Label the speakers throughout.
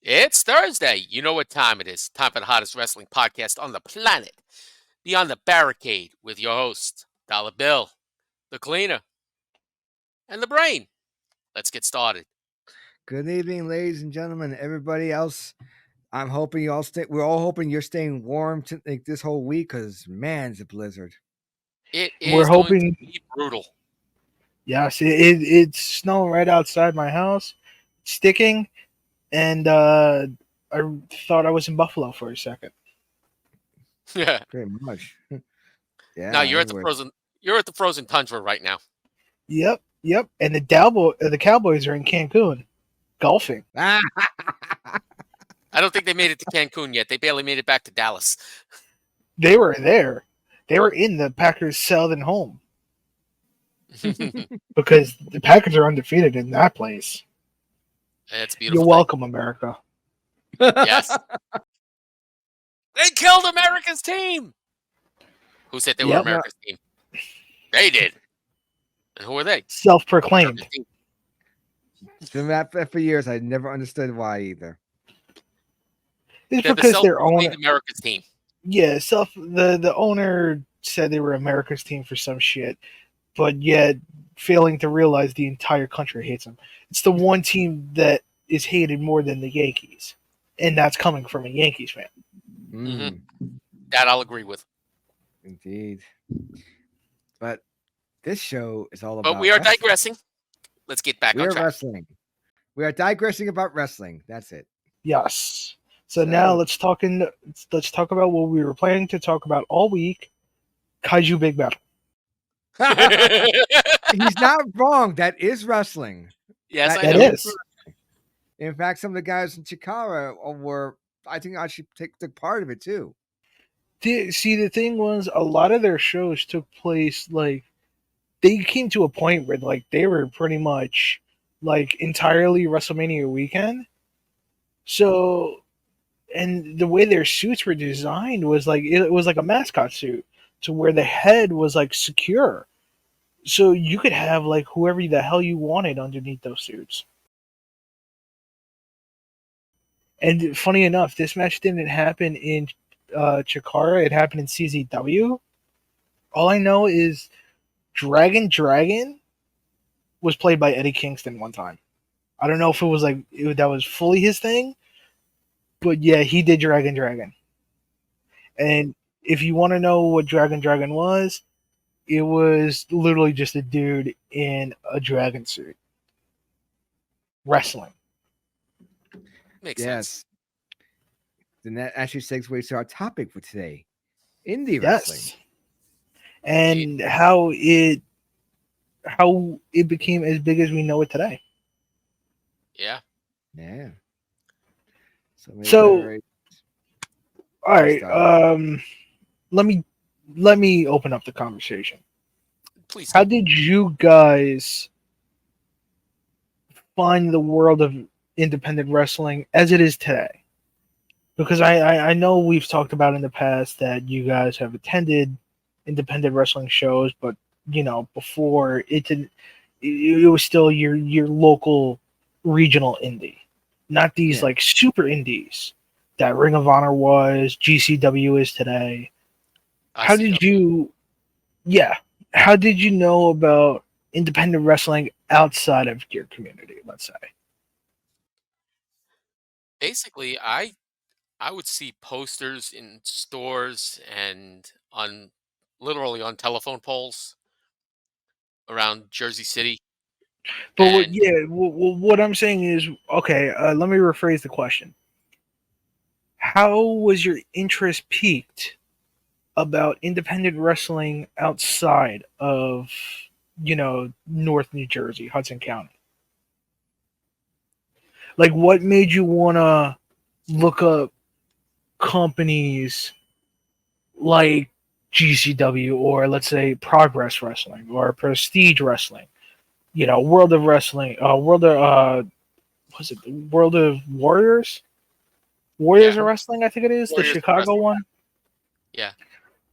Speaker 1: It's Thursday. You know what time it is. Time for the hottest wrestling podcast on the planet. Beyond the Barricade with your host, Dollar Bill, the Cleaner, and the Brain. Let's get started.
Speaker 2: Good evening, ladies and gentlemen. Everybody else, I'm hoping you all stay. We're all hoping you're staying warm this whole week, because man, it's a blizzard.
Speaker 1: It
Speaker 3: We're
Speaker 1: is going to
Speaker 3: hoping,
Speaker 1: be brutal.
Speaker 3: yes, it's snowing right outside my house, sticking, and I thought I was in Buffalo for a second.
Speaker 1: Yeah.
Speaker 2: Pretty much.
Speaker 1: Now
Speaker 2: Yeah,
Speaker 1: you're at the
Speaker 2: everywhere.
Speaker 1: frozen. You're at the frozen tundra right now.
Speaker 3: Yep. And the Cowboys are in Cancun golfing.
Speaker 2: Ah!
Speaker 1: I don't think they made it to Cancun yet. They barely made it back to Dallas.
Speaker 3: They were there. They were in the Packers' southern home because the Packers are undefeated in that place.
Speaker 1: It's a
Speaker 3: You're
Speaker 1: beautiful.
Speaker 3: welcome, America.
Speaker 1: Yes. They killed America's team. Who said they were
Speaker 3: Yep.
Speaker 1: America's team? They did. And who are they?
Speaker 3: Self-proclaimed.
Speaker 2: It's been that for years. I never understood why either.
Speaker 3: It's
Speaker 1: They're the
Speaker 3: because their
Speaker 1: self-proclaimed
Speaker 3: owner,
Speaker 1: America's team.
Speaker 3: the owner said they were America's team for some shit, but yet failing to realize the entire country hates them. It's the one team that is hated more than the Yankees, and that's coming from a Yankees fan.
Speaker 2: Mm,
Speaker 1: That I'll agree with.
Speaker 2: indeed. But this show is all about.
Speaker 1: But we are
Speaker 2: wrestling.
Speaker 1: digressing. Let's get back
Speaker 2: We
Speaker 1: on
Speaker 2: are
Speaker 1: track.
Speaker 2: wrestling. We are digressing about wrestling. That's it.
Speaker 3: Yes. So now let's talk about what we were planning to talk about all week: Kaiju Big Battle.
Speaker 2: He's not wrong. That is wrestling.
Speaker 1: Yes, I
Speaker 3: That
Speaker 1: know.
Speaker 3: is.
Speaker 2: In fact, some of the guys in Chikara were, I think, actually took part of it too.
Speaker 3: See, the thing was, a lot of their shows took place like they came to a point where like they were pretty much like entirely WrestleMania weekend. So, and the way their suits were designed was like it was like a mascot suit, to where the head was like secure, so you could have like whoever the hell you wanted underneath those suits. And funny enough, this match didn't happen in Chikara; it happened in CZW. All I know is Dragon was played by Eddie Kingston one time. I don't know if it was like that was fully his thing, but yeah, he did Dragon. And if you want to know what Dragon was, it was literally just a dude in a dragon suit wrestling.
Speaker 1: Makes sense.
Speaker 2: Yes. Then that actually segues to our topic for today: indie
Speaker 3: Yes.
Speaker 2: wrestling.
Speaker 3: And how it became as big as we know it today.
Speaker 1: Yeah.
Speaker 2: Yeah.
Speaker 3: So, all right,
Speaker 2: start.
Speaker 3: let me open up the conversation.
Speaker 1: Please.
Speaker 3: How did you guys find the world of independent wrestling as it is today? Because I know we've talked about in the past that you guys have attended independent wrestling shows, but you know, before it was still your local regional indie, not these like super indies that Ring of Honor was, GCW is today. How did you know about independent wrestling outside of your community, let's say?
Speaker 1: Basically, I would see posters in stores and literally on telephone poles around Jersey City.
Speaker 3: But
Speaker 1: And
Speaker 3: what I'm saying is, okay, let me rephrase the question. How was your interest piqued about independent wrestling outside of, North New Jersey, Hudson County? Like, what made you want to look up companies like GCW, or let's say Progress Wrestling or Prestige Wrestling, World of Wrestling, World of was it the World of Warriors? Warriors of Wrestling, I think it is,
Speaker 1: Warriors
Speaker 3: the
Speaker 1: of
Speaker 3: Chicago
Speaker 1: Wrestling.
Speaker 3: one.
Speaker 1: Yeah.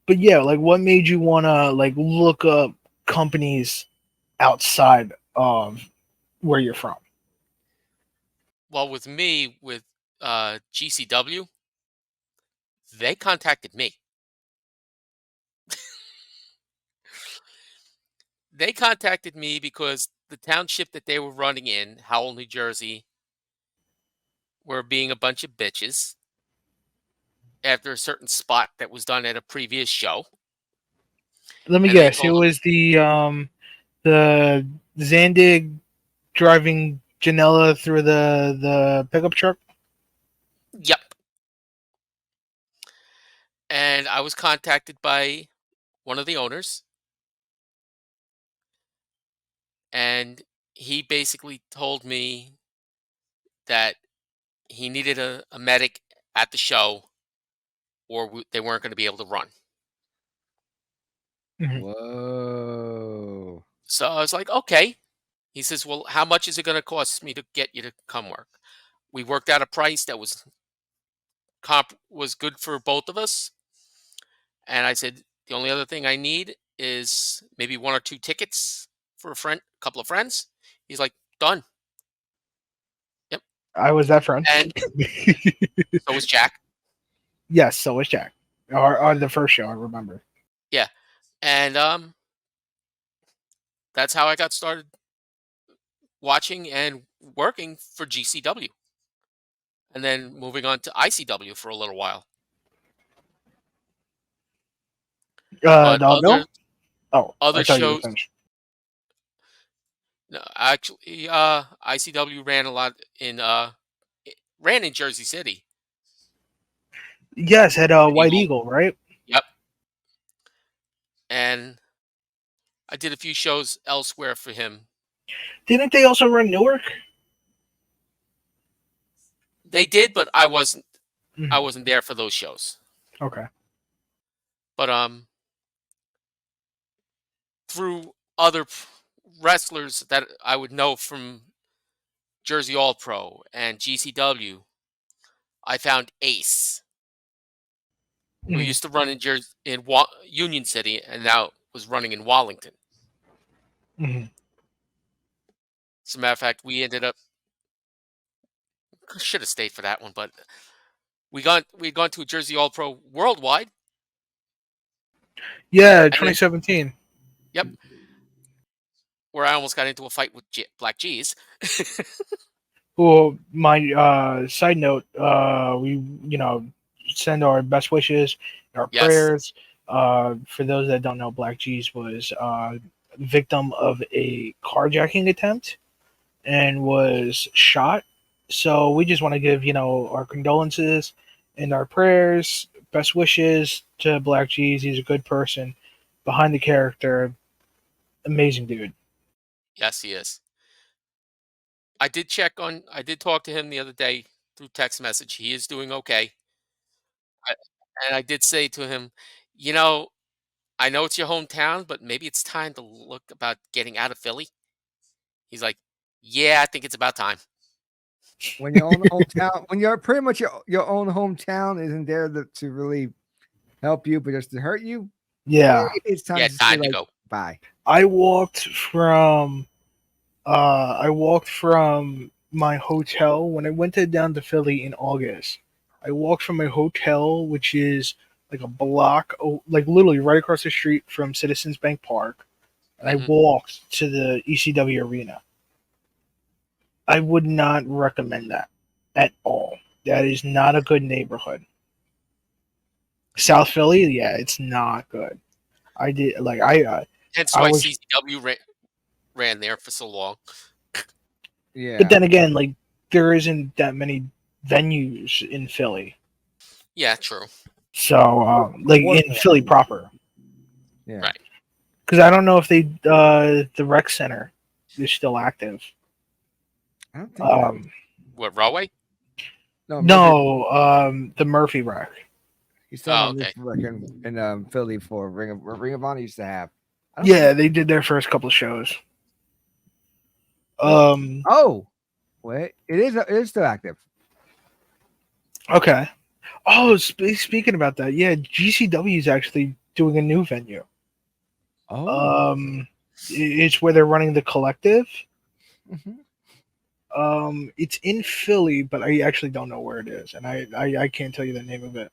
Speaker 3: But yeah, like what made you wanna like look up companies outside of where you're from?
Speaker 1: Well, with me, with GCW, they contacted me. They contacted me because the township that they were running in, Howell, New Jersey, were being a bunch of bitches after a certain spot that was done at a previous show.
Speaker 3: Let me
Speaker 1: And they
Speaker 3: guess. It
Speaker 1: told them,
Speaker 3: was the Zandig driving Janela through the pickup truck.
Speaker 1: yep. And I was contacted by one of the owners, and he basically told me that he needed a medic at the show, or they weren't going to be able to run.
Speaker 3: Mhm.
Speaker 2: Whoa.
Speaker 1: So I was like, okay. He says, well, how much is it going to cost me to get you to come work? We worked out a price that was good for both of us. And I said, the only other thing I need is maybe 1 or 2 tickets for a couple of friends. He's like, done. Yep.
Speaker 3: I was that friend.
Speaker 1: And so was Jack.
Speaker 3: Yes, so was Jack. Or the first show, I remember.
Speaker 1: Yeah. And that's how I got started watching and working for GCW. And then moving on to ICW for a little while. But
Speaker 3: Dollar Bill? Oh, I
Speaker 1: other
Speaker 3: thought you were
Speaker 1: shows,
Speaker 3: finished.
Speaker 1: no, actually, ICW ran a lot ran in Jersey City.
Speaker 3: Yes, had
Speaker 1: City
Speaker 3: White
Speaker 1: Hall.
Speaker 3: Eagle, right?
Speaker 1: Yep. And I did a few shows elsewhere for him.
Speaker 3: Didn't they also run Newark?
Speaker 1: They did, but I wasn't
Speaker 3: Mhm.
Speaker 1: there for those shows.
Speaker 3: Okay.
Speaker 1: But through other wrestlers that I would know from Jersey All Pro and GCW, I found Ace, who
Speaker 3: Mhm.
Speaker 1: used to run in Union City and now was running in Wallington.
Speaker 3: Mhm.
Speaker 1: As a matter of fact, we ended up should have stayed for that one, but we'd gone to a Jersey All Pro Worldwide.
Speaker 3: Yeah,
Speaker 1: And then,
Speaker 3: 2017.
Speaker 1: yep, where I almost got into a fight with Black G's.
Speaker 3: Well, my side note, we send our best wishes, our
Speaker 1: Yes,
Speaker 3: prayers. For those that don't know, Black G's was victim of a carjacking attempt and was shot. So we just want to give our condolences and our prayers, best wishes to Black G's. He's a good person, behind the character, amazing dude.
Speaker 1: yes, he is. I did talk to him the other day through text message. He is doing okay. I, and I did say to him, you know, I know it's your hometown, but maybe it's time to look about getting out of Philly. He's like, yeah, I think it's about time.
Speaker 2: When your own hometown, when you're pretty much your own hometown isn't there to really help you, but just to hurt you,
Speaker 3: Yeah,
Speaker 2: maybe it's time
Speaker 1: Yeah,
Speaker 2: to say
Speaker 1: time to
Speaker 2: like
Speaker 1: go.
Speaker 2: bye.
Speaker 3: I walked from my hotel when I went down to Philly in August. I walked from my hotel, which is like a block, like literally right across the street from Citizens Bank Park, and I
Speaker 1: Hmm.
Speaker 3: walked to the ECW arena. I would not recommend that at all. That is not a good neighborhood. South Philly, yeah, it's not good. I did like
Speaker 1: Hence
Speaker 3: I
Speaker 1: why
Speaker 3: was,
Speaker 1: CCW ran there for so long.
Speaker 3: but
Speaker 2: Yeah.
Speaker 3: then again, like there isn't that many venues in Philly.
Speaker 1: Yeah, true.
Speaker 3: So,
Speaker 2: There
Speaker 3: like in
Speaker 2: wasn't
Speaker 3: Philly
Speaker 2: any.
Speaker 3: proper,
Speaker 2: Yeah.
Speaker 1: Right.
Speaker 3: because I don't know if the rec center is still active.
Speaker 2: I don't think so.
Speaker 3: Um,
Speaker 1: What, Rawway?
Speaker 2: No, Murphy.
Speaker 3: no, the Murphy rec.
Speaker 2: He's talking
Speaker 1: Oh,
Speaker 2: about
Speaker 1: okay.
Speaker 2: Murphy record in Philly for Ring of Honor used to have. I don't
Speaker 3: Yeah,
Speaker 2: think.
Speaker 3: they did their first couple of shows.
Speaker 2: Wait.
Speaker 3: Um,
Speaker 2: Oh, wait. It is still active.
Speaker 3: okay. Oh, speaking about that, yeah, GCW is actually doing a new venue.
Speaker 2: Oh.
Speaker 3: It's where they're running the collective.
Speaker 2: Mhm.
Speaker 3: It's in Philly, but I actually don't know where it is, and I can't tell you the name of it.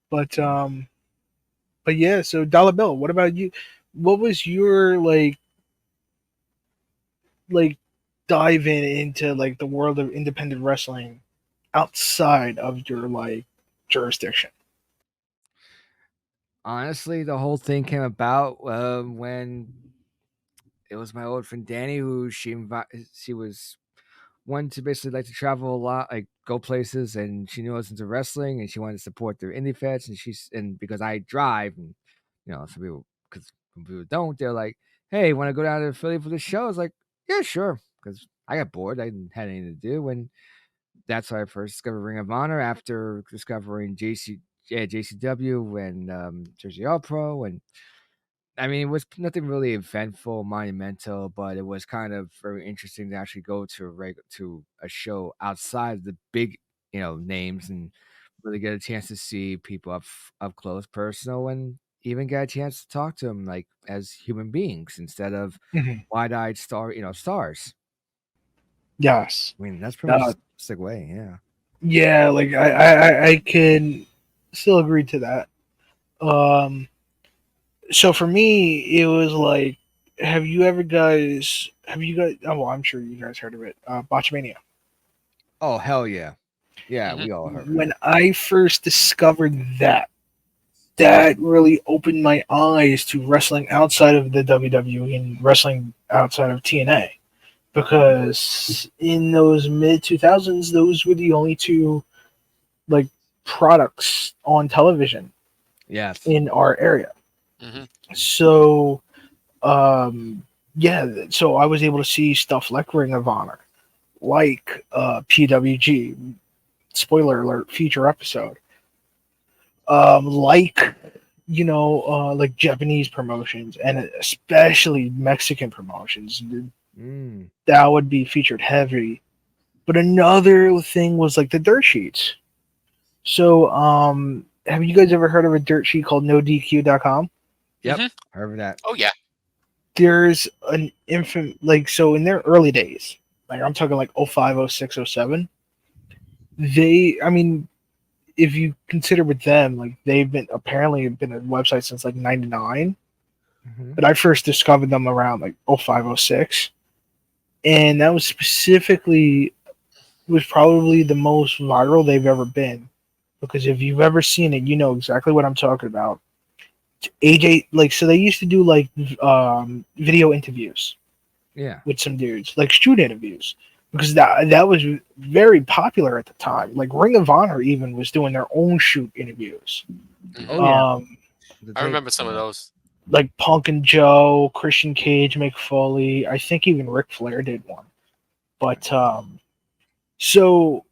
Speaker 3: But but yeah. So Dollar Bill, what about you? What was your like dive into like the world of independent wrestling outside of your like jurisdiction?
Speaker 2: Honestly, the whole thing came about when it was my old friend Danny, who she was one to basically like to travel a lot, like go places, and she knew I was into wrestling, and she wanted to support their indie feds, and because I drive, and some people, because when people don't, they're like, "Hey, want to go down to Philly for the show?" I was like, "Yeah, sure," because I got bored, I didn't had anything to do, and that's why I first discovered Ring of Honor after discovering JCW and Jersey All Pro, and I mean, it was nothing really eventful, monumental, but it was kind of very interesting to actually go to to a show outside the big, names, and really get a chance to see people up close, personal, and even get a chance to talk to them like as human beings instead of
Speaker 3: Mhm.
Speaker 2: wide-eyed stars.
Speaker 3: Yes.
Speaker 2: I mean, that's pretty much
Speaker 3: Uh,
Speaker 2: the simplistic way. Yeah.
Speaker 3: yeah, like I can still agree to that. Um, so for me, it was like, have you guys? Oh, well, I'm sure you guys heard of it. Botchmania.
Speaker 2: Oh hell yeah, yeah.
Speaker 1: Hmm.
Speaker 2: We all heard of
Speaker 3: When
Speaker 2: that.
Speaker 3: I first discovered that, that really opened my eyes to wrestling outside of the WWE and wrestling outside of TNA. Because in those mid 2000s, those were the only two like products on television
Speaker 2: Yes.
Speaker 3: in our area.
Speaker 1: Hmm.
Speaker 3: So yeah, so I was able to see stuff like Ring of Honor, like PWG. Spoiler alert, future episode. Like like Japanese promotions and especially Mexican promotions.
Speaker 2: Mm.
Speaker 3: That would be featured heavy. But another thing was like the dirt sheets. So, have you guys ever heard of a dirt sheet called NoDQ.com?
Speaker 2: Yep.
Speaker 1: Hmm.
Speaker 2: Heard of that.
Speaker 1: Oh yeah.
Speaker 3: There's an infant like so in their early days, like I'm talking like '05, '06, '07. I mean, if you consider with them, like they've been apparently been a website since like '99,
Speaker 2: Hmm.
Speaker 3: but I first discovered them around like '05, '06, and that was specifically was probably the most viral they've ever been. Because if you've ever seen it, you know exactly what I'm talking about. AJ, like, so they used to do like video interviews
Speaker 2: Yeah.
Speaker 3: with some dudes, like shoot interviews, because that was very popular at the time. Like Ring of Honor even was doing their own shoot interviews.
Speaker 2: Oh
Speaker 1: Hmm.
Speaker 2: yeah.
Speaker 3: Um,
Speaker 2: The
Speaker 1: I
Speaker 2: tape.
Speaker 1: remember some of those.
Speaker 3: like Punk and Joe, Christian Cage, Mick Foley. I think even Ric Flair did one. But so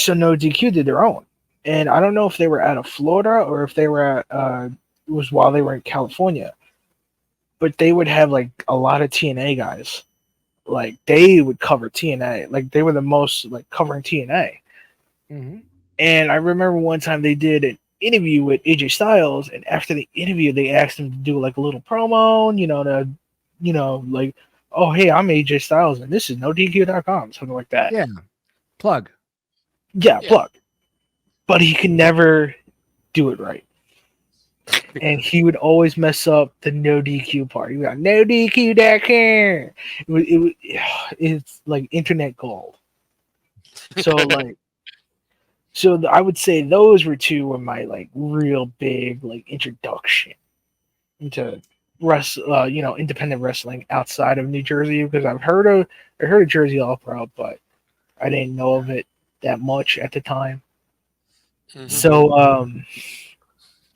Speaker 3: No DQ did their own, and I don't know if they were out of Florida or if they were at it was while they were in California, but they would have like a lot of TNA guys. Like they would cover TNA. Like they were the most like covering TNA.
Speaker 2: Hmm.
Speaker 3: And I remember one time they did an interview with AJ Styles, and after the interview, they asked him to do like a little promo, like, oh hey, I'm AJ Styles, and this is NoDQ.com, something like that.
Speaker 2: Yeah. Plug.
Speaker 3: Yeah,
Speaker 1: Yeah.
Speaker 3: plug. But he could never do it right. And he would always mess up the no DQ part. He would go, no DQ that care. It's like internet gold. So like I would say those were two of my like real big like introduction into independent wrestling outside of New Jersey because I heard of Jersey All Pro, but I didn't know of it that much at the time.
Speaker 1: Hmm.
Speaker 3: So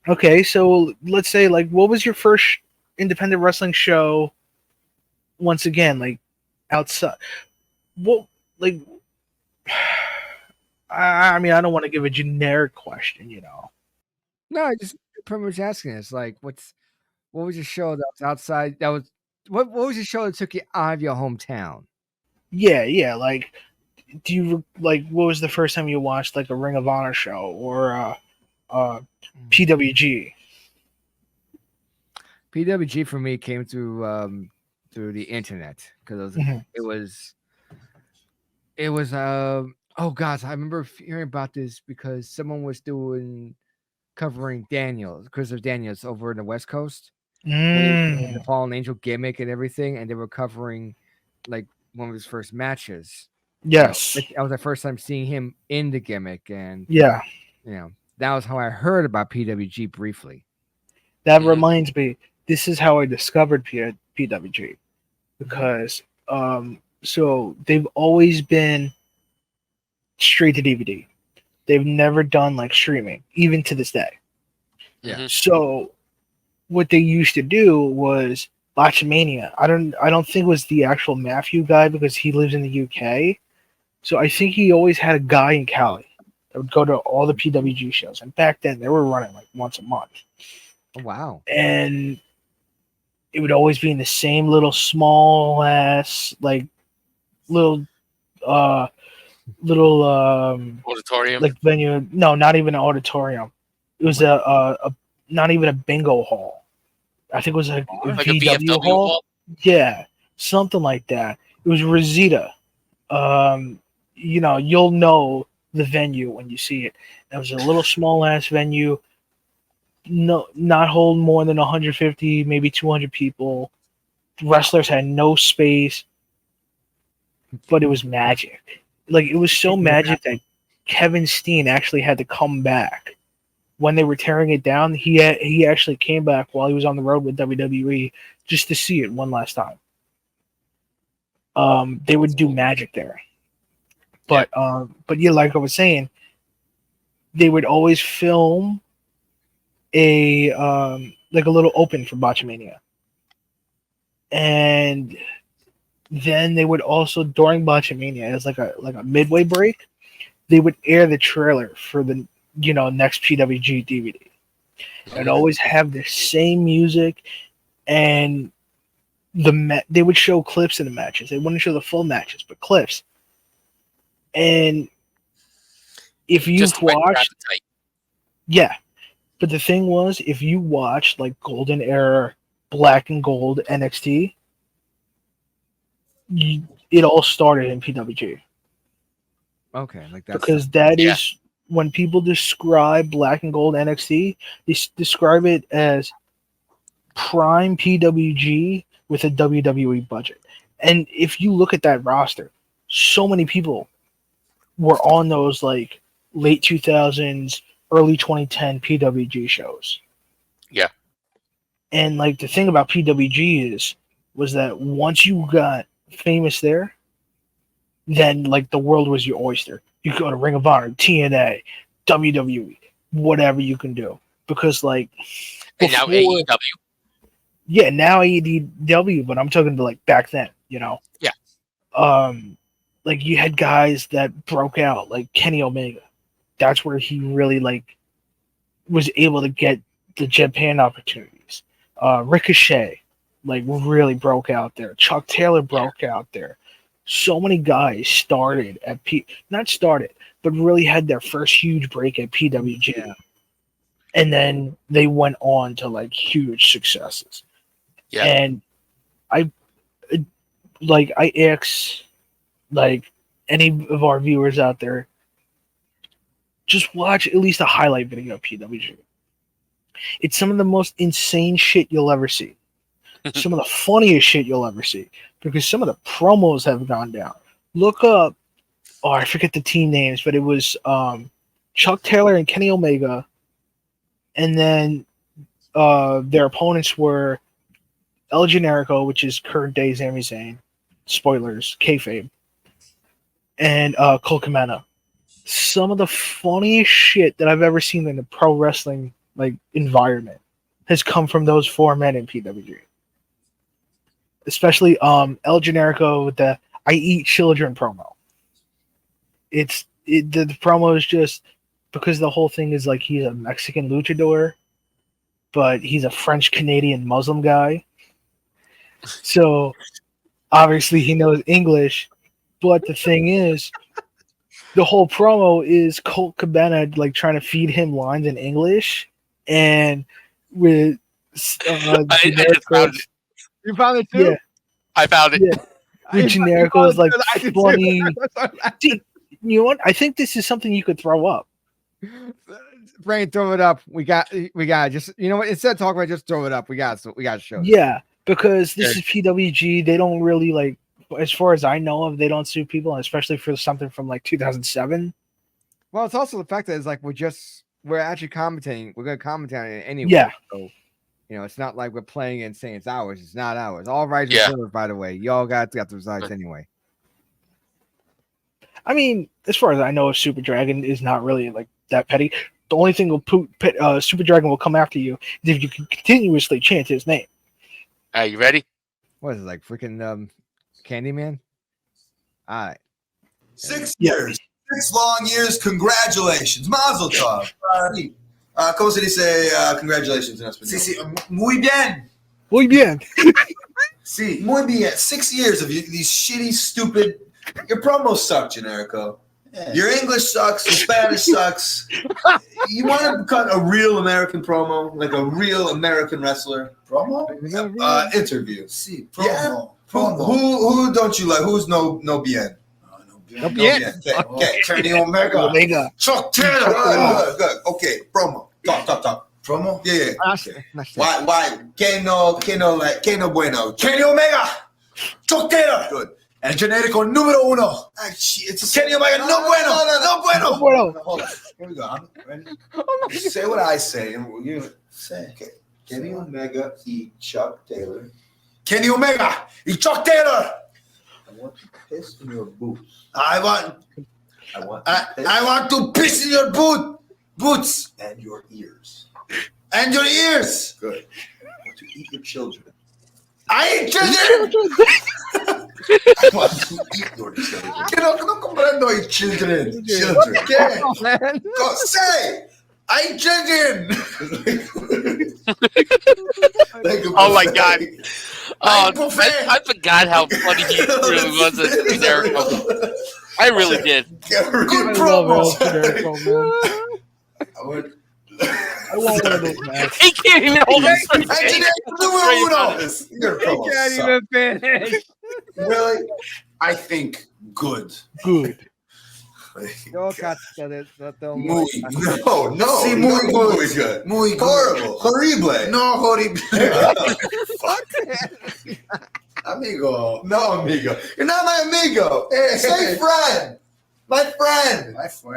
Speaker 3: okay, so let's say like what was your first independent wrestling show once again, like outside, what, like, I mean, I don't want to give a generic question, you know.
Speaker 2: No, I just pretty much asking. It's like, what was your show that was outside? That was what was your show that took you out of your hometown?
Speaker 3: Yeah, yeah. Like, do you like what was the first time you watched like a Ring of Honor show or uh PWG?
Speaker 2: PWG for me came through the internet because
Speaker 3: Mhm.
Speaker 2: it was It was oh gosh, I remember hearing about this because someone was doing covering Daniels, Christopher Daniels over in the West Coast when he was doing the
Speaker 3: Mm,
Speaker 2: Fallen Angel gimmick and everything, and they were covering like one of his first matches.
Speaker 3: yes.
Speaker 2: That was the first time seeing him in the gimmick, and
Speaker 3: Yeah.
Speaker 2: that was how I heard about PWG briefly.
Speaker 3: That
Speaker 1: Mhm.
Speaker 3: reminds me. This is how I discovered PWG because so they've always been straight to DVD. They've never done like streaming, even to this day.
Speaker 2: Yeah.
Speaker 1: Mhm.
Speaker 3: So what they used to do was Botchamania. I don't think it was the actual Matthew guy because he lives in the UK. So I think he always had a guy in Cali that would go to all the PWG shows. And back then they were running like once a month.
Speaker 2: Oh, wow.
Speaker 3: And it would always be in the same little small ass like little uh little
Speaker 1: Auditorium.
Speaker 3: like venue. No, not even an auditorium. It was a not even a bingo hall. I think it was a
Speaker 1: Like a
Speaker 3: VW
Speaker 1: VFW
Speaker 3: hall.
Speaker 1: hall.
Speaker 3: Yeah, something like that. It was Rosita. You'll know the venue when you see it. It was a little small ass venue. No, not hold more than 150, maybe 200 people. Wrestlers had no space, but it was magic. Like it was so magic that Kevin Steen actually had to come back when they were tearing it down. He actually came back while he was on the road with WWE just to see it one last time. They would do magic there, but yeah, like I was saying, they would always film a like a little open for Botchamania, and then they would also during Botchamania as like a midway break, they would air the trailer for the next PWG DVD. It'd
Speaker 1: Mhm.
Speaker 3: always have the same music, and they would show clips of the matches. They wouldn't show the full matches, but clips. And if
Speaker 1: Just
Speaker 3: you've
Speaker 1: to whet your
Speaker 3: watched,
Speaker 1: appetite.
Speaker 3: yeah. But the thing was, if you watched like Golden Era, Black and Gold NXT, it all started in PWG
Speaker 2: Okay, like that's
Speaker 3: because that
Speaker 1: Yeah.
Speaker 3: is when people describe Black and Gold NXT, they describe it as prime PWG with a WWE budget. And if you look at that roster, so many people were on those like late 2000s, early 2010 PWG shows.
Speaker 1: Yeah.
Speaker 3: And like the thing about PWG was that once you got famous there, then like the world was your oyster. You could go to Ring of Honor, TNA, WWE, whatever you can do. Because like
Speaker 1: And now
Speaker 3: before,
Speaker 1: AEW.
Speaker 3: yeah, now AEW, but I'm talking to like back then,
Speaker 1: Yeah.
Speaker 3: Um, like you had guys that broke out, like Kenny Omega. That's where he really like was able to get the Japan opportunities. Ricochet, like really broke out there. Chuck Taylor
Speaker 1: Yeah.
Speaker 3: broke out there. So many guys started at not started, but really had their first huge break at PWG,
Speaker 2: yeah.
Speaker 3: and then they went on to like huge successes.
Speaker 1: Yeah.
Speaker 3: And I I ask like any of our viewers out there, just watch at least a highlight video of PWG. It's some of the most insane shit you'll ever see. Some of the funniest shit you'll ever see because some of the promos have gone down. Look up, oh, I forget the team names, but it was Chuck Taylor and Kenny Omega, and then their opponents were El Generico, which is current day Sami Zayn, spoilers, kayfabe, and Cole Kamena. Some of the funniest shit that I've ever seen in the pro wrestling like environment has come from those four men in PWG. Especially El Generico with the "I eat children" promo. The promo is just because the whole thing is like he's a Mexican luchador, but he's a French Canadian Muslim guy. So obviously he knows English, but the thing is, the whole promo is Colt Cabana like trying to feed him lines in English, and with
Speaker 1: I just found it.
Speaker 2: You found it too?
Speaker 3: yeah,
Speaker 1: I found it.
Speaker 3: yeah. Generico is like
Speaker 2: I did too.
Speaker 3: funny.
Speaker 2: That's what I-
Speaker 3: See, you know what? I think this is something you could throw up.
Speaker 2: Brain, throw it up. We got just, you know what? Instead of talking about it, just throw it up. We got to show.
Speaker 3: Yeah, because this is PWG. They don't really like, as far as I know of, they don't sue people, especially for something from like 2007.
Speaker 2: Well, it's also the fact that it's like we're actually commentating. We're gonna commentate on it anyway.
Speaker 3: Yeah.
Speaker 2: So, you know, it's not like we're playing it and saying it's ours. It's not ours. All rights
Speaker 1: Yeah.
Speaker 2: reserved, by the way. Y'all got the rights anyway.
Speaker 3: I mean, as far as I know, Super Dragon is not really like that petty. The only thing Super Dragon will come after you is if you can continuously chant his name.
Speaker 1: Are you ready?
Speaker 2: What is it, like freaking Candyman? All right.
Speaker 4: 6 years. 6 long years. Congratulations. Mazel tov. ¿Cómo se dice congratulations en español? Sí, muy bien.
Speaker 3: Muy bien.
Speaker 4: Sí, muy bien. 6 years of these shitty, stupid. Your promo sucked, Generico. Yeah. Your English sucks. Your Spanish sucks. You want to cut a real American promo, like a real American wrestler? Promo? Interview. Sí, promo. Yeah. Promo. Who don't you like? Who's no bien?
Speaker 2: No bien.
Speaker 4: Okay. Kenny Omega. Chuck Taylor. Good. Okay. Promo. Talk. Promo? Yeah. Why? Que no bueno. Kenny Omega. Chuck Taylor. Good. El genérico número uno. It's Kenny Omega. No bueno. Hold on. Here we go. Ready? Say what I say. And you say. Okay. Kenny Omega y Chuck Taylor. Kenny Omega y Chuck Taylor. I want to piss in your boots. I want to piss in your boots. And your ears. Good. I want to eat your children. I eat children. I want to eat your children. No comprendo eat children. ¿Qué? Go say. I eat children.
Speaker 1: Oh my God. I forgot how funny he really was as Generico. I really did.
Speaker 4: Good promo.
Speaker 3: I want one of those masks.
Speaker 1: He can't even hold him straight.
Speaker 4: Your promo
Speaker 2: You can't even finish.
Speaker 4: Really? I think good.
Speaker 2: No,
Speaker 4: Muy. No. Sí, muy good. Muy horrible. Horrible. No, horrible. Fuck. Amigo. No, amigo. You're not my amigo. Hey, say friend. My friend.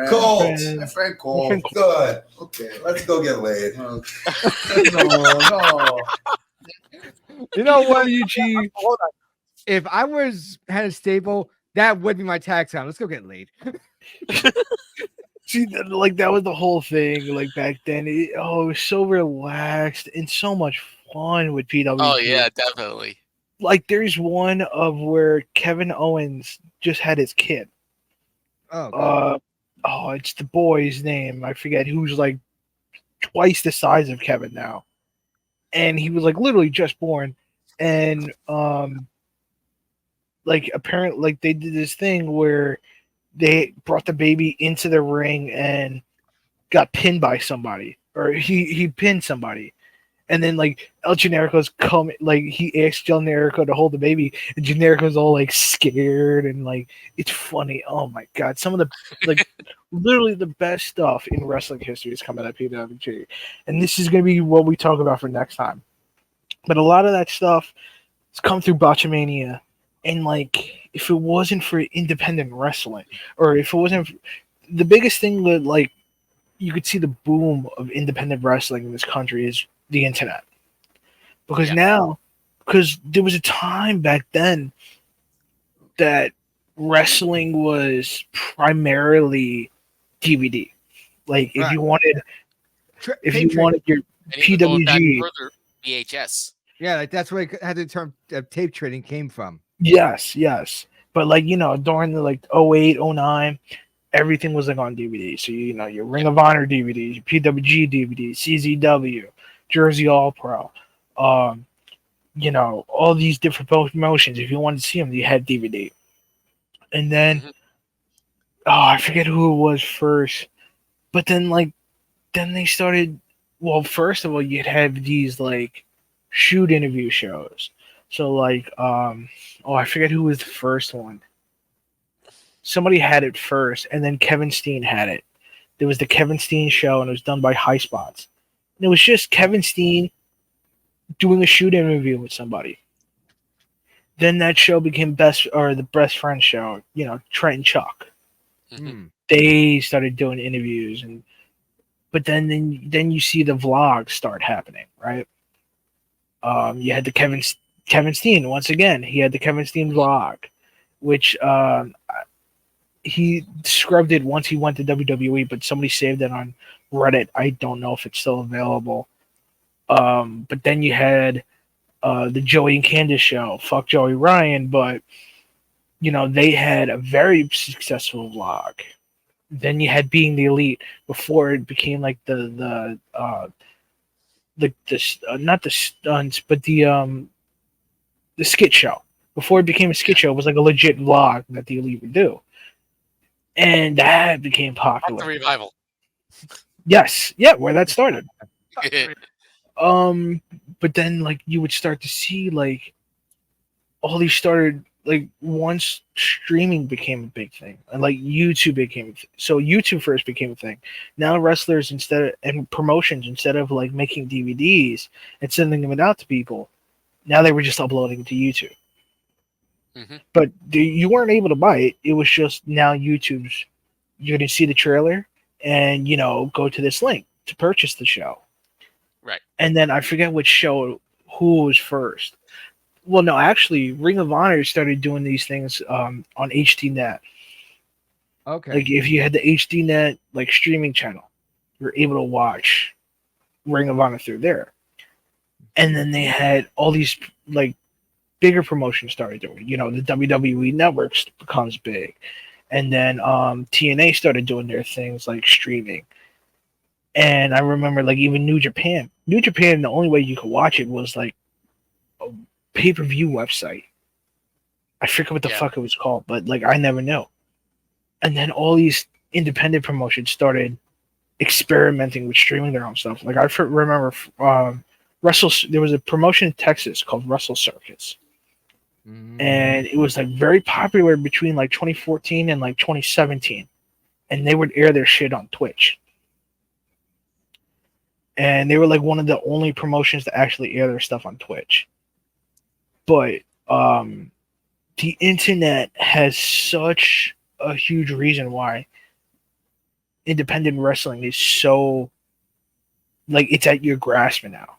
Speaker 4: Colt. My friend Colt. Good. Okay, let's go get laid. No.
Speaker 2: You know what, Eugene? Hold on. If I had a stable, that would be my tag sound. Let's go get laid.
Speaker 3: See, like that was the whole thing. Like back then, it was so relaxed and so much fun with PWG.
Speaker 1: Oh yeah, definitely.
Speaker 3: Like there's one of where Kevin Owens just had his kid.
Speaker 2: Oh,
Speaker 3: it's the boy's name. I forget, who's like twice the size of Kevin now. And he was like literally just born. And like apparently like they did this thing where they brought the baby into the ring and got pinned by somebody. Or he pinned somebody. And then like El Generico's coming, like he asked El Generico to hold the baby, and Generico's all like scared and like it's funny. Oh my God, some of the like literally the best stuff in wrestling history is coming at PWG, and this is gonna be what we talk about for next time. But a lot of that stuff has come through Botchamania, and like if it wasn't for independent wrestling, or if it wasn't the biggest thing that like you could see the boom of independent wrestling in this country is the internet, because now there was a time back then that wrestling was primarily DVD. Like if you wanted your PWG,
Speaker 1: VHS.
Speaker 2: Yeah, like that's where the term tape trading came from.
Speaker 3: Yes. But like during the like 08, 09, everything was like on DVD. So your Ring of Honor DVD, your PWG DVD, CZW, Jersey All Pro, all these different promotions. If you wanted to see them, you had DVD. And then, I forget who it was first, but then they started. Well, first of all, you'd have these like shoot interview shows. So like, I forget who was the first one. Somebody had it first, and then Kevin Steen had it. There was the Kevin Steen show, and it was done by High Spots. And it was just Kevin Steen doing a shoot interview with somebody. Then that show became the best friend show. You know, Trent and Chuck.
Speaker 1: Mhm.
Speaker 3: They started doing interviews, but then you see the vlogs start happening, right? You had the Kevin Steen once again. He had the Kevin Steen vlog, which he scrubbed it once he went to WWE, but somebody saved it on Reddit. I don't know if it's still available. But then you had the Joey and Candace show. Fuck Joey Ryan, but you know they had a very successful vlog. Then you had Being the Elite before it became like not the stunts, but the skit show. Before it became a skit show, it was like a legit vlog that the Elite would do, and that became
Speaker 1: That's the
Speaker 3: popular.
Speaker 1: revival.
Speaker 3: Yes, yeah, where that started. But then like you would start to see like all these started like once streaming became a big thing and like YouTube became a thing. So YouTube first became a thing. Now wrestlers and promotions instead of like making DVDs and sending them out to people, now they were just uploading to YouTube.
Speaker 1: Mhm.
Speaker 3: But you weren't able to buy it. It was just now YouTube's. You're going to see the trailer and go to this link to purchase the show.
Speaker 1: Right.
Speaker 3: And then I forget which show who was first. Well, no, actually, Ring of Honor started doing these things on HDNet.
Speaker 2: Okay.
Speaker 3: Like if you had the HDNet like streaming channel, you're able to watch Ring of Honor through there. And then they had all these like bigger promotions started doing. The WWE Networks becomes big, and then TNA started doing their things like streaming. And I remember like even New Japan. New Japan, the only way you could watch it was like a pay-per-view website. I forget what the fuck it was called, but like I never knew. And then all these independent promotions started experimenting with streaming their own stuff. Like I remember there was a promotion in Texas called Wrestle Circus. And it was like very popular between like 2014 and like 2017. And they would air their shit on Twitch. And they were like one of the only promotions to actually air their stuff on Twitch. But the internet has such a huge reason why independent wrestling is so like it's at your grasp now.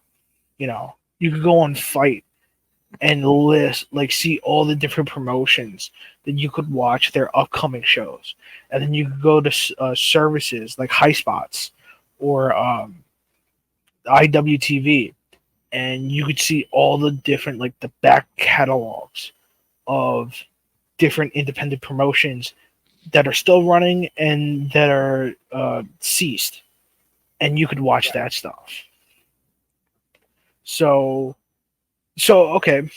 Speaker 3: You could go on Fight and see all the different promotions that you could watch their upcoming shows, and then you could go to services like High Spots or IWTV, and you could see all the different like the back catalogs of different independent promotions that are still running and that are ceased, and you could watch that stuff. So okay.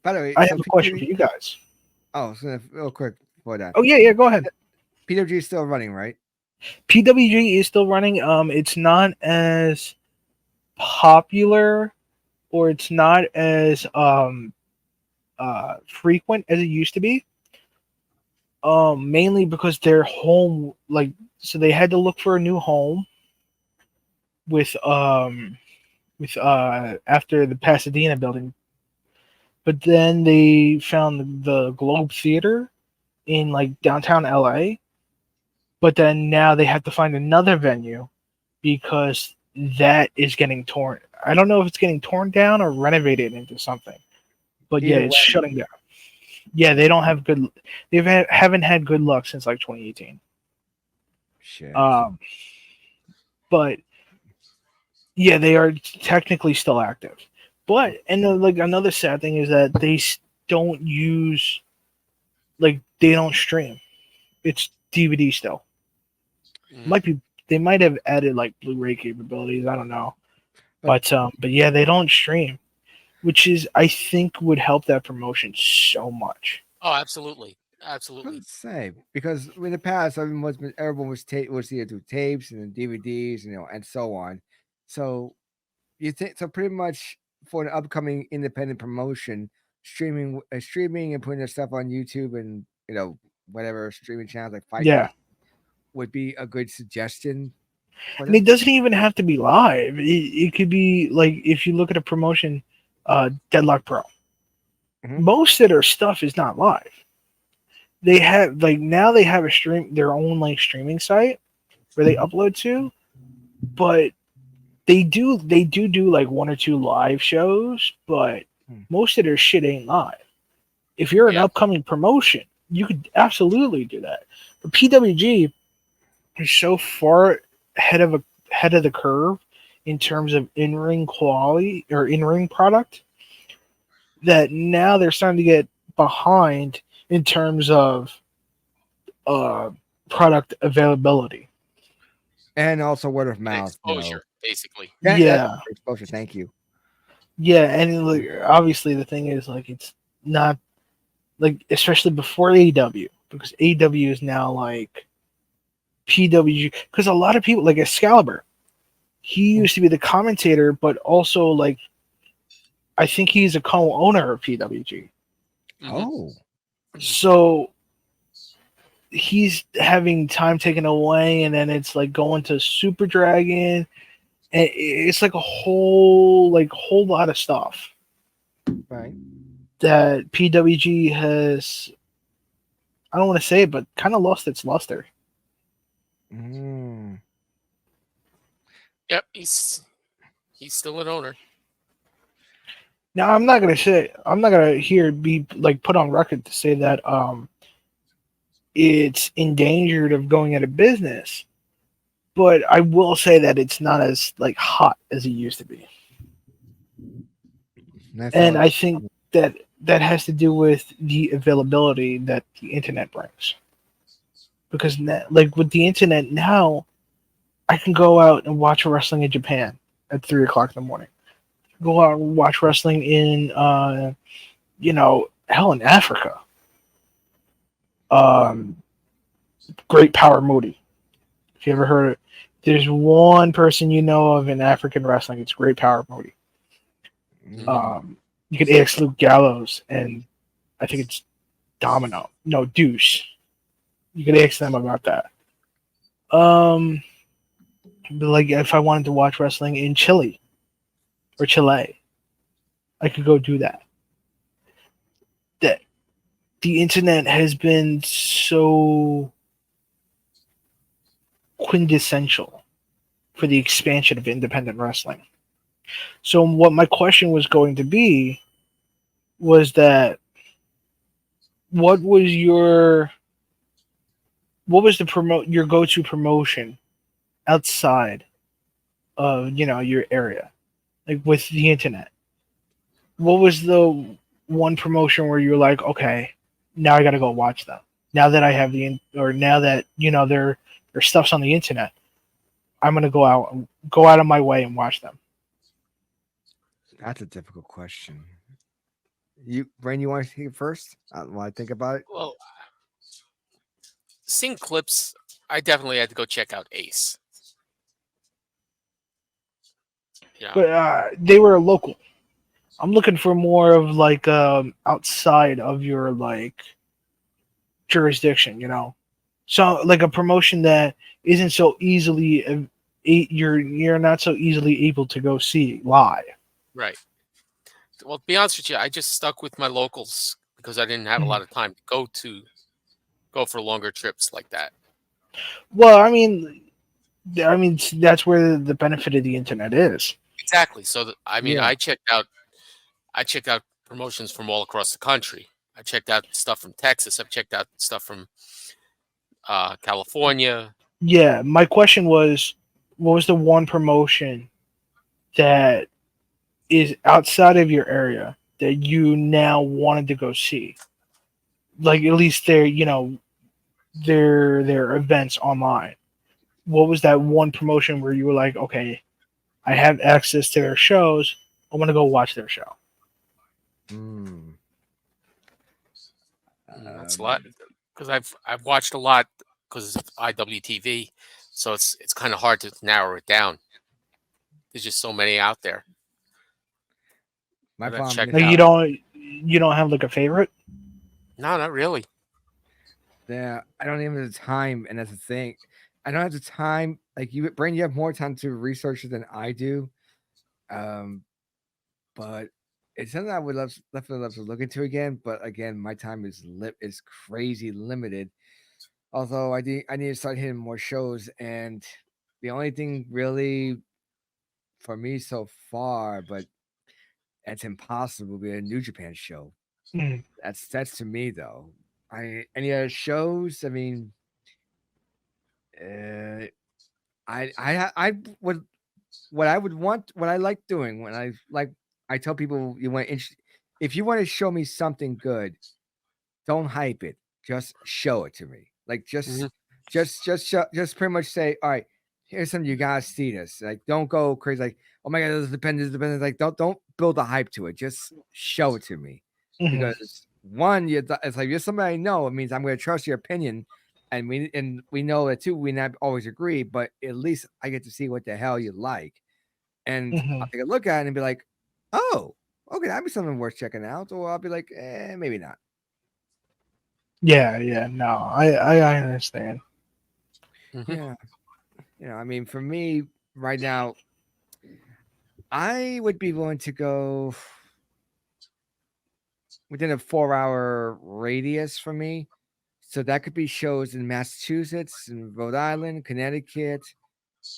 Speaker 2: By the way,
Speaker 3: I have a question for you guys.
Speaker 2: Oh, so real quick before that.
Speaker 3: Oh yeah, go ahead.
Speaker 2: PWG is still running, right?
Speaker 3: PWG is still running. It's not as popular, or it's not as frequent as it used to be. Mainly because their home, so they had to look for a new home with after the Pasadena building, but then they found the Globe Theater in like downtown LA, but then now they have to find another venue because that is getting torn. I don't know if it's getting torn down or renovated into something, but yeah, it's shutting down. Yeah, they don't have good. Haven't had good luck since like 2018.
Speaker 2: Shit.
Speaker 3: But yeah, they are technically still active. But like another sad thing is that they don't use they don't stream. It's DVD still. They might have added like Blu-ray capabilities. I don't know, but yeah, they don't stream, which is I think would help that promotion so much.
Speaker 1: Oh, absolutely. Absolutely.
Speaker 2: Let's say because in the past, everyone was either through tapes and then DVDs, and so on. So you think so? Pretty much for an upcoming independent promotion, streaming and putting their stuff on YouTube and whatever streaming channels like Fight
Speaker 3: Yeah.
Speaker 2: would be a good suggestion.
Speaker 3: And it doesn't even have to be live. It could be like if you look at a promotion, Deadlock Pro. Most of their stuff is not live. They have now they have their own streaming site where they upload to, but they do like one or two live shows, but most of their shit ain't live. If you're an upcoming promotion, you could absolutely do that. But PWG is so far ahead of the curve in terms of in-ring quality or in-ring product that now they're starting to get behind in terms of product availability
Speaker 2: and also word of mouth
Speaker 1: exposure, basically.
Speaker 2: Exposure. Thank you.
Speaker 3: Yeah, and obviously the thing is it's not especially before AEW, because AEW is now PWG, because a lot of people Excalibur, he used to be the commentator, but also I think he's a co-owner of PWG.
Speaker 2: Oh,
Speaker 3: so he's having time taken away, and then it's going to Super Dragon, and it's a whole lot of stuff,
Speaker 2: right?
Speaker 3: That PWG has, I don't want to say it, but kind of lost its luster.
Speaker 1: Yep, he's still an owner.
Speaker 3: Now I'm not gonna be put on record to say that it's endangered of going out of business, but I will say that it's not as hot as it used to be. And I think that has to do with the availability that the internet brings. Because with the internet now, I can go out and watch wrestling in Japan at 3:00 in the morning. Go out and watch wrestling in hell, in Africa. Great Power Moody. If you ever heard it, there's one person of in African wrestling, it's Great Power Moody. You could ask Luke Gallows, and I think it's Deuce. You could ask them about that. But if I wanted to watch wrestling in Chile or Chile, I could go do that. That the internet has been so quintessential for the expansion of independent wrestling. So what my question was going to be was that what was your go-to promotion outside of your area, with the internet? What was the one promotion where you're like, okay, now I got to go watch them, now that I have now that their stuff's on the internet, I'm gonna go out of my way and watch them?
Speaker 2: That's a difficult question. Brain, you want to take it first while I think about it?
Speaker 1: Well, seeing clips, I definitely had to go check out Ace.
Speaker 3: But they were local. I'm looking for more of outside of your jurisdiction, so a promotion that isn't so easily you're not so easily able to go see live.
Speaker 1: Right. Well, to be honest with you, I just stuck with my locals because I didn't have a lot of time to go for longer trips like that.
Speaker 3: Well, I mean that's where the benefit of the internet is.
Speaker 1: Exactly. So I checked out promotions from all across the country. I checked out stuff from Texas. I've checked out stuff from California.
Speaker 3: Yeah, my question was, what was the one promotion that is outside of your area that you now wanted to go see? At least their events online. What was that one promotion where you were like, okay, I have access to their shows, I want to go watch their show?
Speaker 1: That's a lot, because I've watched a lot because of IWTV, so it's kind of hard to narrow it down. There's just so many out there.
Speaker 2: My
Speaker 1: I'll
Speaker 2: problem
Speaker 1: check
Speaker 2: is
Speaker 1: it
Speaker 3: Like
Speaker 1: out.
Speaker 3: you don't have like a favorite?
Speaker 1: No, not really.
Speaker 2: that I don't even have the time, and that's the thing. I don't have the time. Like you, Brain, you have more time to research it than I do. Um, but it's something I would definitely love to look into again. But again, my time is crazy limited. Although I need to start hitting more shows, and the only thing really for me so far, but it's impossible, be a New Japan show.
Speaker 3: Mm.
Speaker 2: That's to me though. Any other shows? I mean, uh, I would what I would want, what I like doing when I tell people you want if you want to show me something good, don't hype it. Just show it to me. Like
Speaker 1: Hmm.
Speaker 2: just pretty much say, all right, here's something you gotta see this. Like don't go crazy. Like oh my god, this depends. Like don't build a hype to it. Just show it to me
Speaker 3: Mhm.
Speaker 2: because one, it's like you're somebody I know. It means I'm gonna trust your opinion. And we know that too. We not always agree, but at least I get to see what the hell you like, and I'll
Speaker 3: Mhm.
Speaker 2: take a look at it and be like, "Oh, okay, that'd be something worth checking out." Or I'll be like, maybe not."
Speaker 3: Yeah. No, I understand.
Speaker 1: Hmm.
Speaker 2: Yeah, I mean, for me right now, I would be willing to go within a 4-hour radius for me. So that could be shows in Massachusetts, in Rhode Island, Connecticut,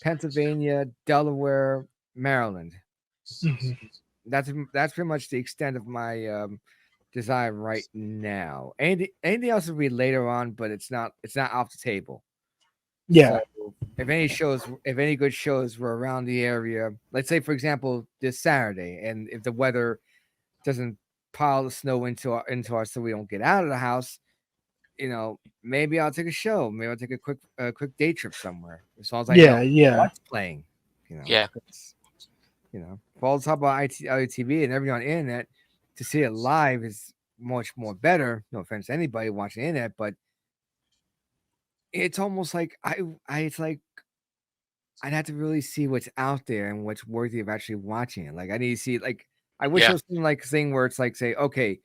Speaker 2: Pennsylvania, Delaware, Maryland.
Speaker 3: Mhm.
Speaker 2: That's pretty much the extent of my desire right now. Anything else will be later on, but it's not off the table.
Speaker 3: Yeah.
Speaker 2: So if any good shows were around the area, let's say for example this Saturday, and if the weather doesn't pile the snow into our so we don't get out of the house, maybe I'll take a show. Maybe I'll take a quick day trip somewhere. As long as I know
Speaker 3: Yeah.
Speaker 2: what's playing,
Speaker 1: Yeah.
Speaker 2: 'cause, for all the talk about ITV and everything on the internet, to see it live is much more better. No offense to anybody watching the internet, but it's almost like it's like I'd have to really see what's out there and what's worthy of actually watching it. Like I need to see like I wish
Speaker 1: Yeah.
Speaker 2: there was something like thing where it's like say, okay,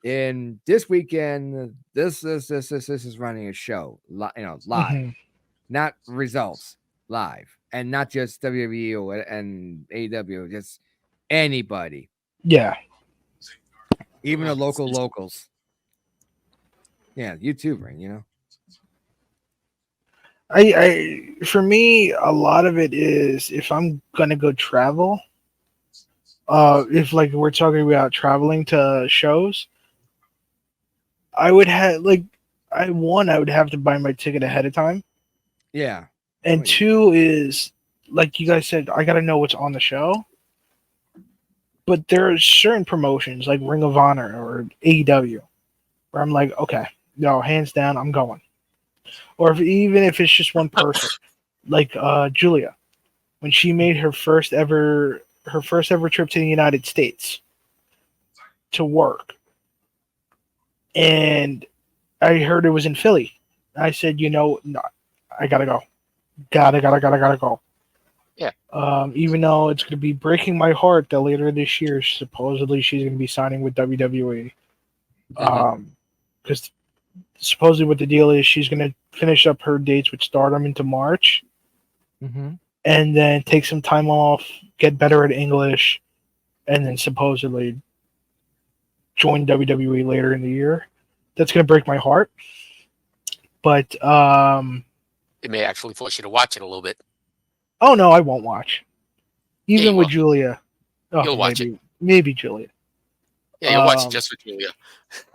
Speaker 2: in this weekend, this is running a show, live,
Speaker 3: Mhm.
Speaker 2: not results, live, and not just WWE and AEW, just anybody,
Speaker 3: Yeah.
Speaker 2: even the
Speaker 1: It's
Speaker 2: local
Speaker 1: just-
Speaker 2: locals. Yeah, you too, Rain.
Speaker 3: I for me, a lot of it is if I'm gonna go travel. If like we're talking about traveling to shows, I would have like I would have to buy my ticket ahead of time,
Speaker 2: Yeah. Oh,
Speaker 3: and
Speaker 2: yeah.
Speaker 3: two is like you guys said, I gotta know what's on the show. But there are certain promotions like Ring of Honor or AEW where I'm like, okay, no, hands down, I'm going. Or even if it's just one person, like Julia, when she made her first ever trip to the United States to work, and I heard it was in Philly. I said, no, I gotta go, gotta go.
Speaker 1: Yeah.
Speaker 3: Even though it's gonna be breaking my heart that later this year, supposedly she's gonna be signing with WWE.
Speaker 1: Mhm.
Speaker 3: Because supposedly what the deal is, she's gonna finish up her dates with Stardom into March,
Speaker 2: Mm-hmm.
Speaker 3: and then take some time off, get better at English, and then supposedly join WWE later in the year. That's gonna break my heart. But
Speaker 1: It may actually force you to watch it a little bit.
Speaker 3: oh no, I won't watch.
Speaker 1: Yeah,
Speaker 3: Even
Speaker 1: you
Speaker 3: with
Speaker 1: will.
Speaker 3: Julia. Oh,
Speaker 1: You'll watch it.
Speaker 3: maybe Julia.
Speaker 1: Yeah, you'll watch it
Speaker 3: Um,
Speaker 1: just for Julia.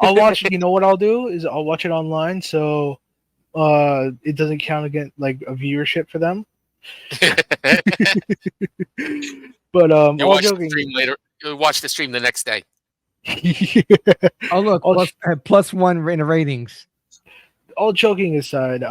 Speaker 3: I'll watch it. You know what I'll do is I'll watch it online, so it doesn't count against like a viewership for them. But
Speaker 1: You
Speaker 3: all
Speaker 1: watch the
Speaker 3: joking.
Speaker 1: stream later. You'll watch the stream the next day.
Speaker 2: Oh look,
Speaker 3: all,
Speaker 2: plus one in the ratings.
Speaker 3: all joking aside,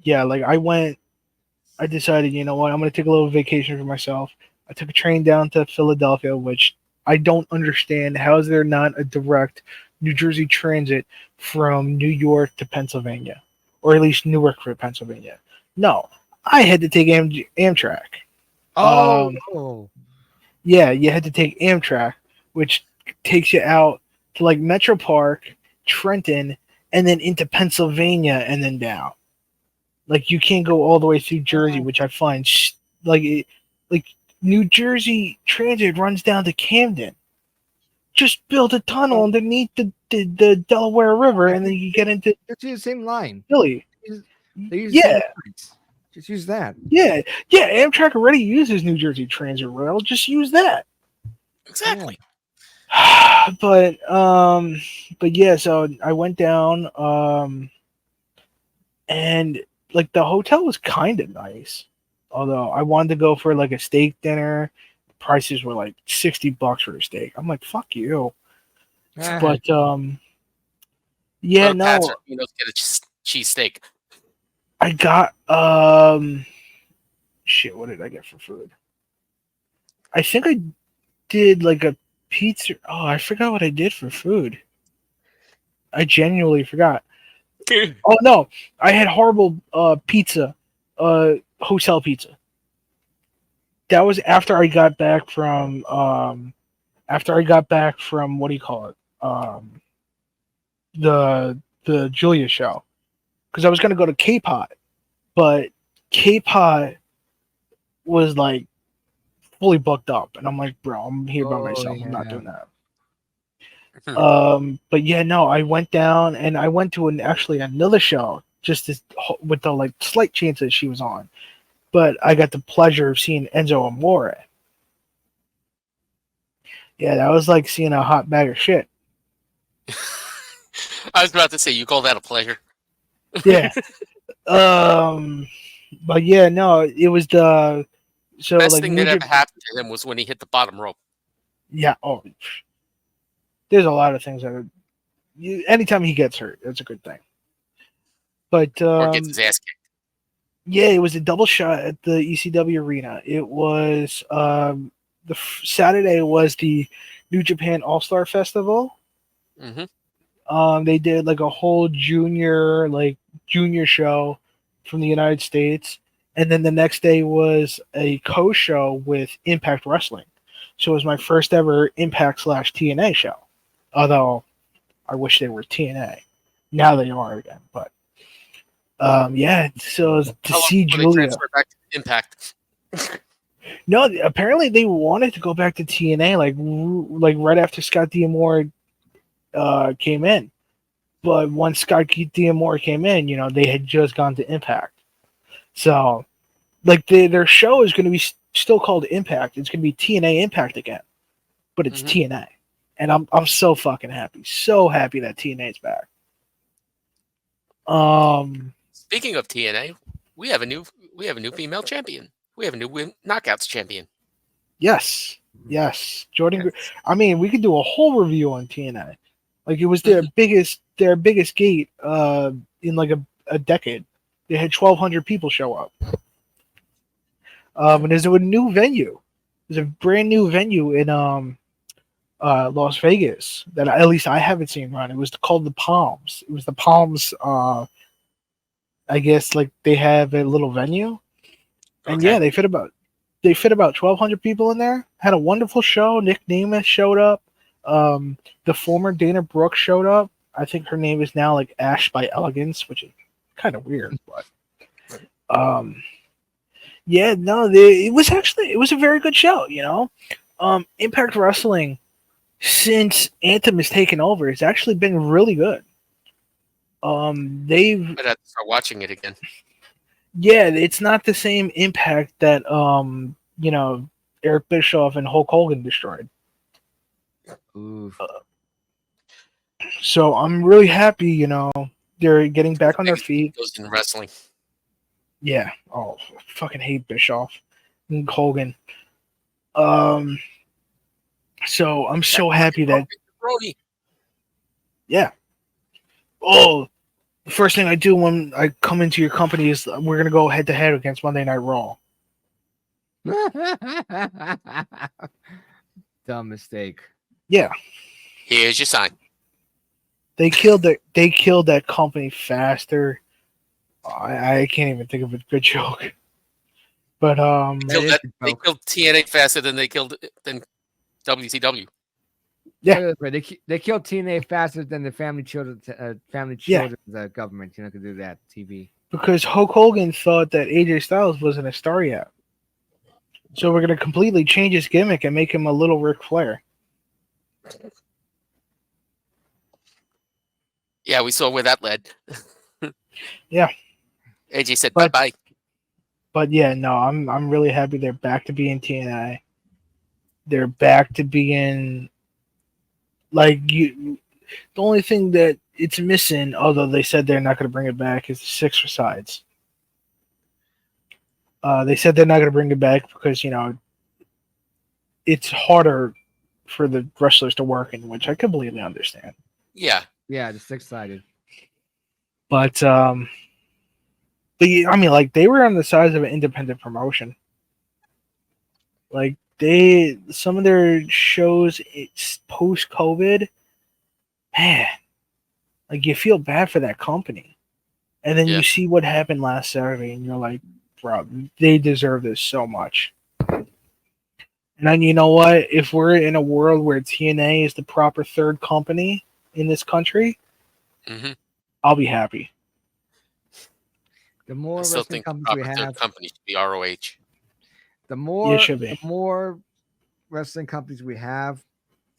Speaker 3: yeah, like I decided, you know what, I'm gonna take a little vacation for myself. I took a train down to Philadelphia, which I don't understand. How is there not a direct New Jersey transit from New York to Pennsylvania, or at least Newark for Pennsylvania? No, I had to take Amtrak.
Speaker 2: Oh,
Speaker 3: Yeah, you had to take Amtrak, which takes you out to like Metro Park, Trenton, and then into Pennsylvania and then down. Like you can't go all the way through Jersey, which I find like New Jersey Transit runs down to Camden. Just build a tunnel underneath the Delaware River, and then you get into
Speaker 2: Just use the same line.
Speaker 3: Philly.
Speaker 2: They use the same lines. Just use that.
Speaker 3: Yeah. Amtrak already uses New Jersey Transit Rail. Just use that.
Speaker 1: Exactly.
Speaker 3: But yeah. So I went down, and like the hotel was kind of nice. Although I wanted to go for like a steak dinner, prices were like $60 for a steak. I'm like, fuck you. But yeah, no.
Speaker 1: Get a cheesesteak.
Speaker 3: I got shit, what did I get for food? I think I did like a pizza. Oh, I forgot what I did for food. I genuinely forgot. Oh no, I had horrible pizza, hotel pizza. That was after I got back from what do you call it? The Julia show, because I was gonna go to K-Pot, but K-Pot was like fully booked up, and I'm like, bro, I'm here by myself. I'm not doing that. But yeah, no, I went down and I went to actually another show just with the like slight chance that she was on, but I got the pleasure of seeing Enzo Amore. Yeah, that was like seeing a hot bag of shit.
Speaker 1: I was about to say, you call that a pleasure?
Speaker 3: Yeah. But yeah, no, it was the
Speaker 1: best
Speaker 3: like
Speaker 1: thing that ever happened to him was when he hit the bottom rope.
Speaker 3: Yeah. Oh, there's a lot of things that anytime he gets hurt, that's a good thing. But
Speaker 1: or gets his ass kicked.
Speaker 3: Yeah, it was a double shot at the ECW arena. It was the Saturday was the New Japan All-Star Festival.
Speaker 1: Mm-hmm.
Speaker 3: They did like a whole junior show from the United States, and then the next day was a co-show with Impact Wrestling. So it was my first ever Impact / TNA show. Although I wish they were TNA. Now they are again, but yeah. So to see Julia
Speaker 1: back to Impact.
Speaker 3: No, apparently they wanted to go back to TNA like right after Scott D'Amore came in. But once Scott D'Amore came in, they had just gone to Impact. So like their show is going to be still called Impact. It's going to be TNA Impact again. But it's TNA. And I'm so fucking happy. So happy that TNA's back.
Speaker 1: Speaking of TNA, we have a new female champion. We have a new Knockouts champion.
Speaker 3: Yes. Jordan. I mean, we could do a whole review on TNA. Like it was their biggest gate in like a decade. They had 1,200 people show up. And there's a new venue. There's a brand new venue in Las Vegas that at least I haven't seen run. It was called the Palms. It was the Palms. I guess like they have a little venue, and yeah, they fit about 1,200 people in there. Had a wonderful show. Nick Nemeth showed up. The former Dana Brooke showed up. I think her name is now like Ash by Elegance, which is kind of weird, but yeah, no, it was a very good show. Impact Wrestling, since Anthem has taken over, it's actually been really good. I'd
Speaker 1: have to start watching it again.
Speaker 3: Yeah, it's not the same Impact that Eric Bischoff and Hulk Hogan destroyed. So I'm really happy, they're getting back on their feet.
Speaker 1: In wrestling.
Speaker 3: Yeah. Oh, I fucking hate Bischoff and Hogan. So I'm so happy that. Yeah. Oh, the first thing I do when I come into your company is we're gonna go head to head against Monday Night Raw.
Speaker 2: Dumb mistake.
Speaker 3: Yeah.
Speaker 1: Here's your sign.
Speaker 3: They killed that company faster. I can't even think of a good joke. But
Speaker 1: they killed TNA faster than WCW.
Speaker 3: Yeah.
Speaker 2: They kill TNA faster than the family children's government. Could do that. TV.
Speaker 3: Because Hulk Hogan thought that AJ Styles wasn't a star yet. So we're going to completely change his gimmick and make him a little Ric Flair.
Speaker 1: Yeah, we saw where that led.
Speaker 3: Yeah.
Speaker 1: AJ said bye-bye.
Speaker 3: But yeah, no, I'm really happy they're back to being TNA. They're back to being the only thing that it's missing, although they said they're not going to bring it back, is the 6 sides. They said they're not going to bring it back because, it's harder for the wrestlers to work in, which I completely understand.
Speaker 1: Yeah.
Speaker 2: Yeah, the 6-sided.
Speaker 3: But, I mean, they were on the size of an independent promotion. Some of their shows, it's post-COVID, man, you feel bad for that company. And then you see what happened last Saturday, and you're like, bro, they deserve this so much. And then you know what? If we're in a world where TNA is the proper third company in this country, I'll be happy.
Speaker 2: The more
Speaker 1: I still think the proper third company should be ROH.
Speaker 2: The more wrestling companies we have,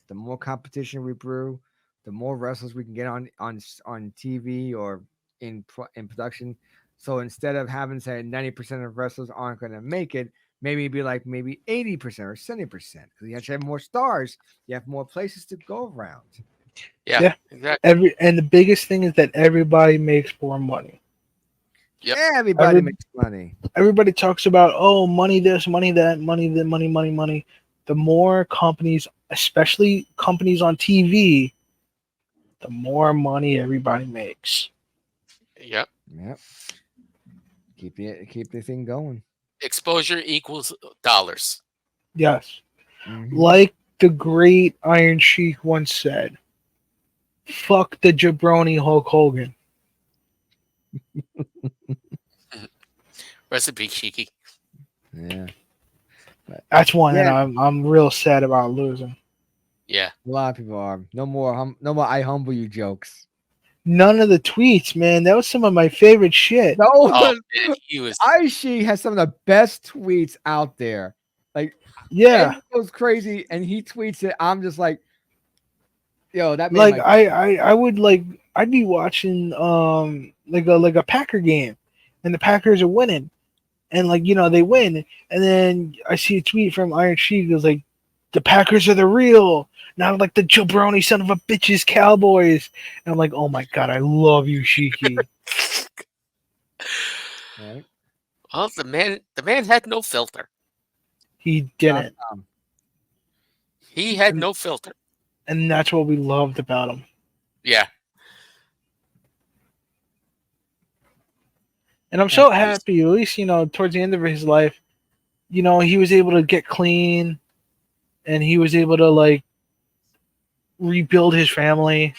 Speaker 2: the more competition we brew, the more wrestlers we can get on TV or in production. So instead of having say 90% of wrestlers aren't going to make it, maybe be like 80% or 70%. Because you have to have more stars, you have more places to go around.
Speaker 1: Yeah, exactly.
Speaker 3: And the biggest thing is that everybody makes more money.
Speaker 1: Yep.
Speaker 2: Everybody makes money.
Speaker 3: Everybody talks about money this, money that, money. The more companies, especially companies on TV, the more money everybody makes.
Speaker 1: Yep.
Speaker 2: Keep the thing going.
Speaker 1: Exposure equals dollars.
Speaker 3: Yes. Like the great Iron Sheik once said, fuck the jabroni Hulk Hogan.
Speaker 1: Recipe Sheiky.
Speaker 2: Yeah.
Speaker 3: That's one that I'm real sad about losing.
Speaker 1: Yeah.
Speaker 2: A lot of people are. No more I humble you jokes.
Speaker 3: None of the tweets, man. That was some of my favorite shit.
Speaker 2: Aishi has some of the best tweets out there.
Speaker 3: Yeah,
Speaker 2: it goes crazy, and he tweets it. I'm just like, yo, that
Speaker 3: made I'd be watching a Packer game, and the Packers are winning, and they win, and then I see a tweet from Iron Sheik goes like, the Packers are the real, not like the jabroni son of a bitches Cowboys. And I'm like, oh my god, I love you, Sheiky.
Speaker 2: Right.
Speaker 1: Well, the man had no filter.
Speaker 3: He didn't.
Speaker 1: He had no filter.
Speaker 3: And that's what we loved about him.
Speaker 1: Yeah.
Speaker 3: And I'm so happy, at least, towards the end of his life, he was able to get clean. And he was able to rebuild his family.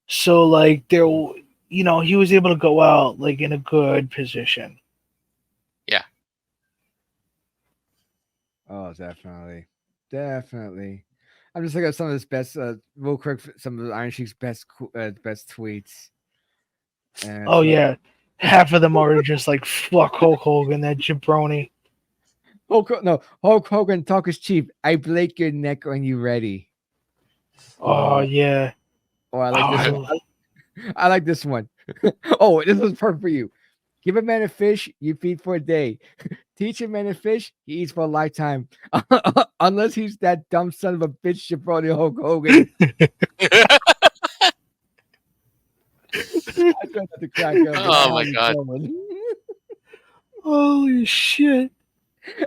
Speaker 3: So he was able to go out in a good position.
Speaker 1: Yeah.
Speaker 2: Oh, definitely. I'm just looking at some of his best, real quick. Some of Iron Sheik's best tweets. And
Speaker 3: yeah, half of them are just like fuck Hulk Hogan, that jabroni.
Speaker 2: Hulk Hogan talk is cheap. I break your neck when you ready.
Speaker 3: Oh yeah.
Speaker 2: Oh, I like this one. I like this one. Oh, this was perfect for you. Give a man a fish, you feed for a day. Teach a man to fish, he eats for a lifetime. Unless he's that dumb son of a bitch, jabroni Hulk Hogan. I tried not to crack up.
Speaker 1: Oh my god.
Speaker 3: Holy shit.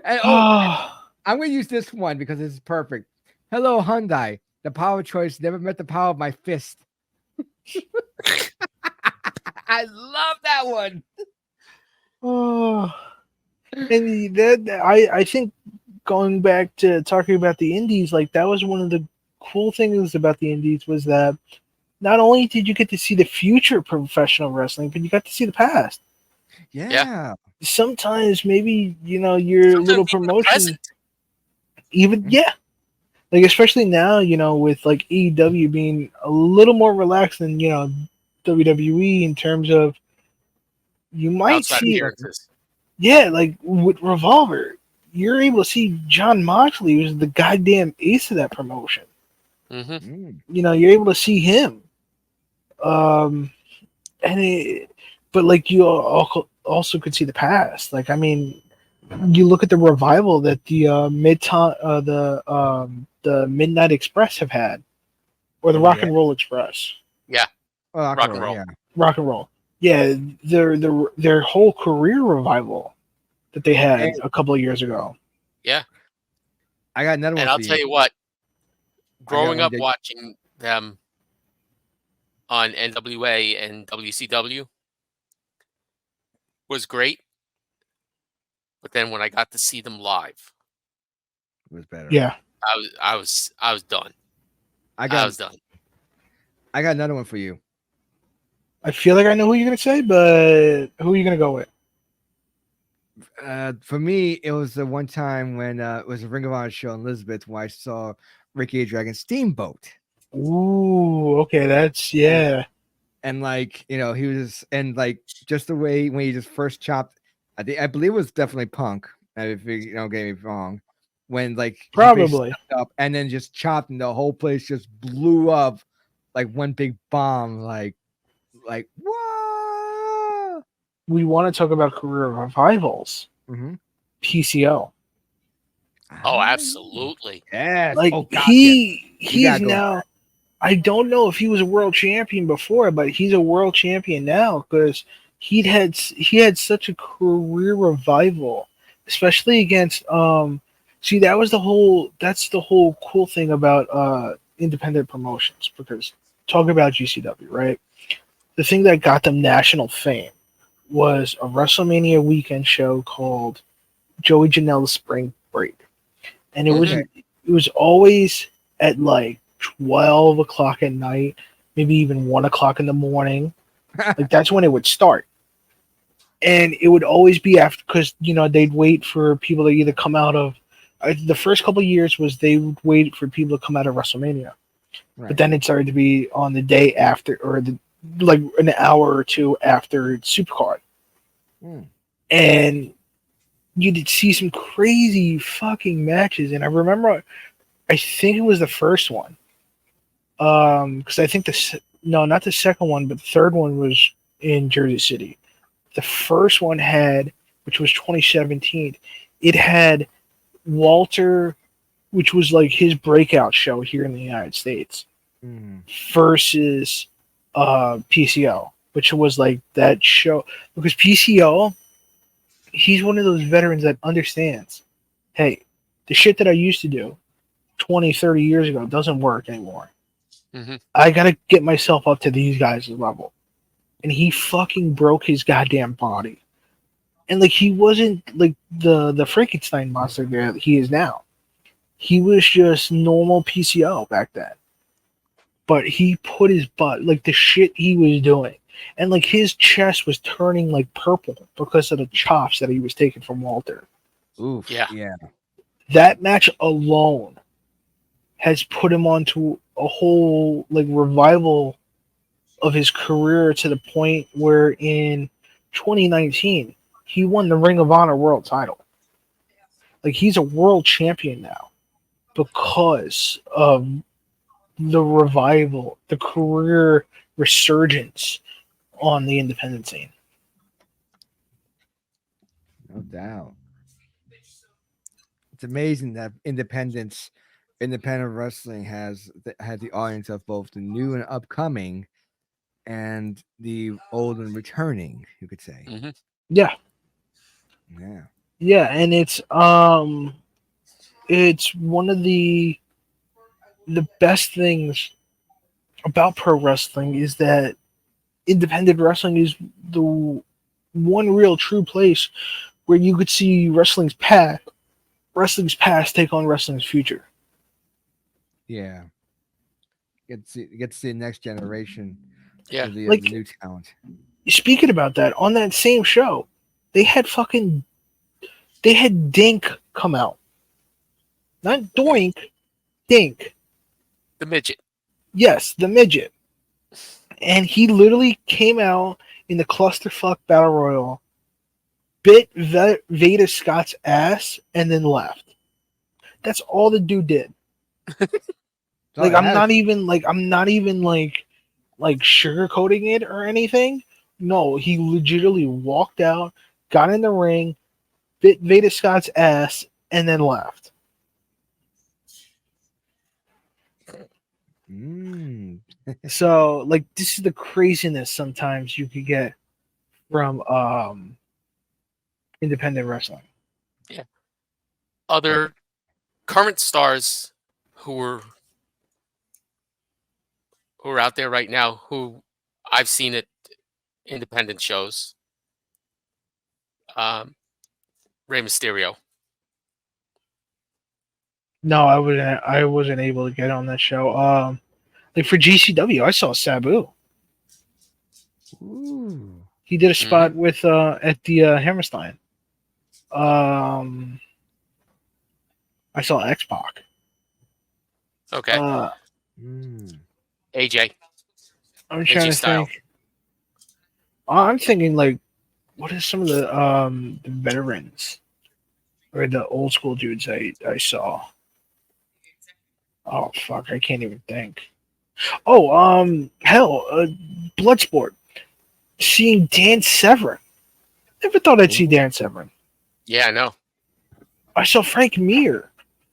Speaker 2: And, I'm going to use this one because this is perfect. Hello, Hyundai. The power choice never met the power of my fist. I love that one.
Speaker 3: Oh, and I think going back to talking about the indies, that was one of the cool things about the indies was that not only did you get to see the future of professional wrestling, but you got to see the past.
Speaker 2: Yeah.
Speaker 3: Sometimes maybe your little promotion, even Like especially now, with like AEW being a little more relaxed than WWE in terms of you might
Speaker 1: Outside
Speaker 3: see,
Speaker 1: appearances.
Speaker 3: yeah, like with Revolver, you're able to see John Moxley, who's the goddamn ace of that promotion.
Speaker 1: Mm-hmm.
Speaker 3: You're able to see him. Um, but like you also could see the past. Like I mean, you look at the revival that the the Midnight Express have had, or the Rock and Roll Express.
Speaker 1: Yeah.
Speaker 2: Rock
Speaker 1: and roll.
Speaker 2: Yeah.
Speaker 3: Rock and Roll. Yeah, their whole career revival that they had a couple of years ago.
Speaker 1: Yeah.
Speaker 2: I got another one.
Speaker 1: And I'll tell you what, growing up
Speaker 2: that-
Speaker 1: watching them on NWA and WCW was great. But then when I got to see them live,
Speaker 2: It was better.
Speaker 3: Yeah.
Speaker 1: I was done. I was done.
Speaker 2: I got another one for you.
Speaker 3: I feel like I know who you're gonna say, but who are you gonna go with?
Speaker 2: For me, it was the one time when it was a Ring of Honor show in Elizabeth where I saw Ricky the Dragon Steamboat.
Speaker 3: Ooh, okay, that's yeah.
Speaker 2: And like, he was, and like just the way when he just first chopped, I believe it was definitely Punk. If you don't get me wrong, when like
Speaker 3: Probably
Speaker 2: up and then just chopped and the whole place just blew up like one big bomb. Like whoa!
Speaker 3: We want to talk about career revivals.
Speaker 2: Mm-hmm.
Speaker 3: PCO.
Speaker 1: Oh, absolutely.
Speaker 2: Yes.
Speaker 3: Like he's now. I don't know if he was a world champion before, but he's a world champion now because he had such a career revival, especially against See, that's the whole cool thing about independent promotions, because talking about GCW, right? The thing that got them national fame was a WrestleMania weekend show called Joey Janela's Spring Break, and it was always at like 12 o'clock at night, maybe even 1 o'clock in the morning. Like that's when it would start, and it would always be after, because they'd wait for people to either come out of the first couple of years was they would wait for people to come out of WrestleMania, but then it started to be on the day after, or like an hour or two after Supercard. And you'd see some crazy fucking matches. And I remember, I think it was the first one, because I think not the second one, but the third one was in Jersey City. The first one had, which was 2017, it had Walter, which was like his breakout show here in the United States, versus PCO, which was like that show, because PCO, he's one of those veterans that understands, hey, the shit that I used to do 20, 30 years ago doesn't work anymore. I gotta get myself up to these guys' level. And he fucking broke his goddamn body. And like, he wasn't like the Frankenstein monster that he is now. He was just normal PCO back then. But he put his butt, like the shit he was doing, and like his chest was turning like purple because of the chops that he was taking from Walter.
Speaker 2: Oof. Yeah.
Speaker 3: That match alone has put him onto a whole like revival of his career, to the point where in 2019 he won the Ring of Honor world title. Like, he's a world champion now because of the revival, the career resurgence on the independent scene.
Speaker 2: No doubt. It's amazing that independent wrestling has the audience of both the new and upcoming, and the old and returning, you could say.
Speaker 3: Yeah, and it's one of the best things about pro wrestling is that independent wrestling is the one real true place where you could see wrestling's past take on wrestling's future.
Speaker 2: Yeah. Get to see the next generation.
Speaker 1: Yeah.
Speaker 2: The new talent.
Speaker 3: Speaking about that, on that same show, they had Dink come out. Not Doink, think.
Speaker 1: The midget.
Speaker 3: Yes, the midget. And he literally came out in the clusterfuck battle royal, bit Veda Scott's ass, and then left. That's all the dude did. Like I'm not even like sugarcoating it or anything. No, he legitimately walked out, got in the ring, bit Veda Scott's ass, and then left. So like this is the craziness sometimes you could get from independent wrestling.
Speaker 1: Yeah. Other current stars who are out there right now who I've seen at independent shows. Rey Mysterio.
Speaker 3: No, I wasn't able to get on that show. Like for GCW, I saw Sabu.
Speaker 2: Ooh.
Speaker 3: He did a spot with at the Hammerstein. I saw X-Pac.
Speaker 1: Okay. AJ.
Speaker 3: I'm trying to think. I'm thinking like, what are some of the veterans or the old school dudes I saw? Oh fuck, I can't even think. Oh, hell, Bloodsport. Seeing Dan Severn. Never thought I'd see Dan Severn.
Speaker 1: Yeah, I know.
Speaker 3: I saw Frank Mir,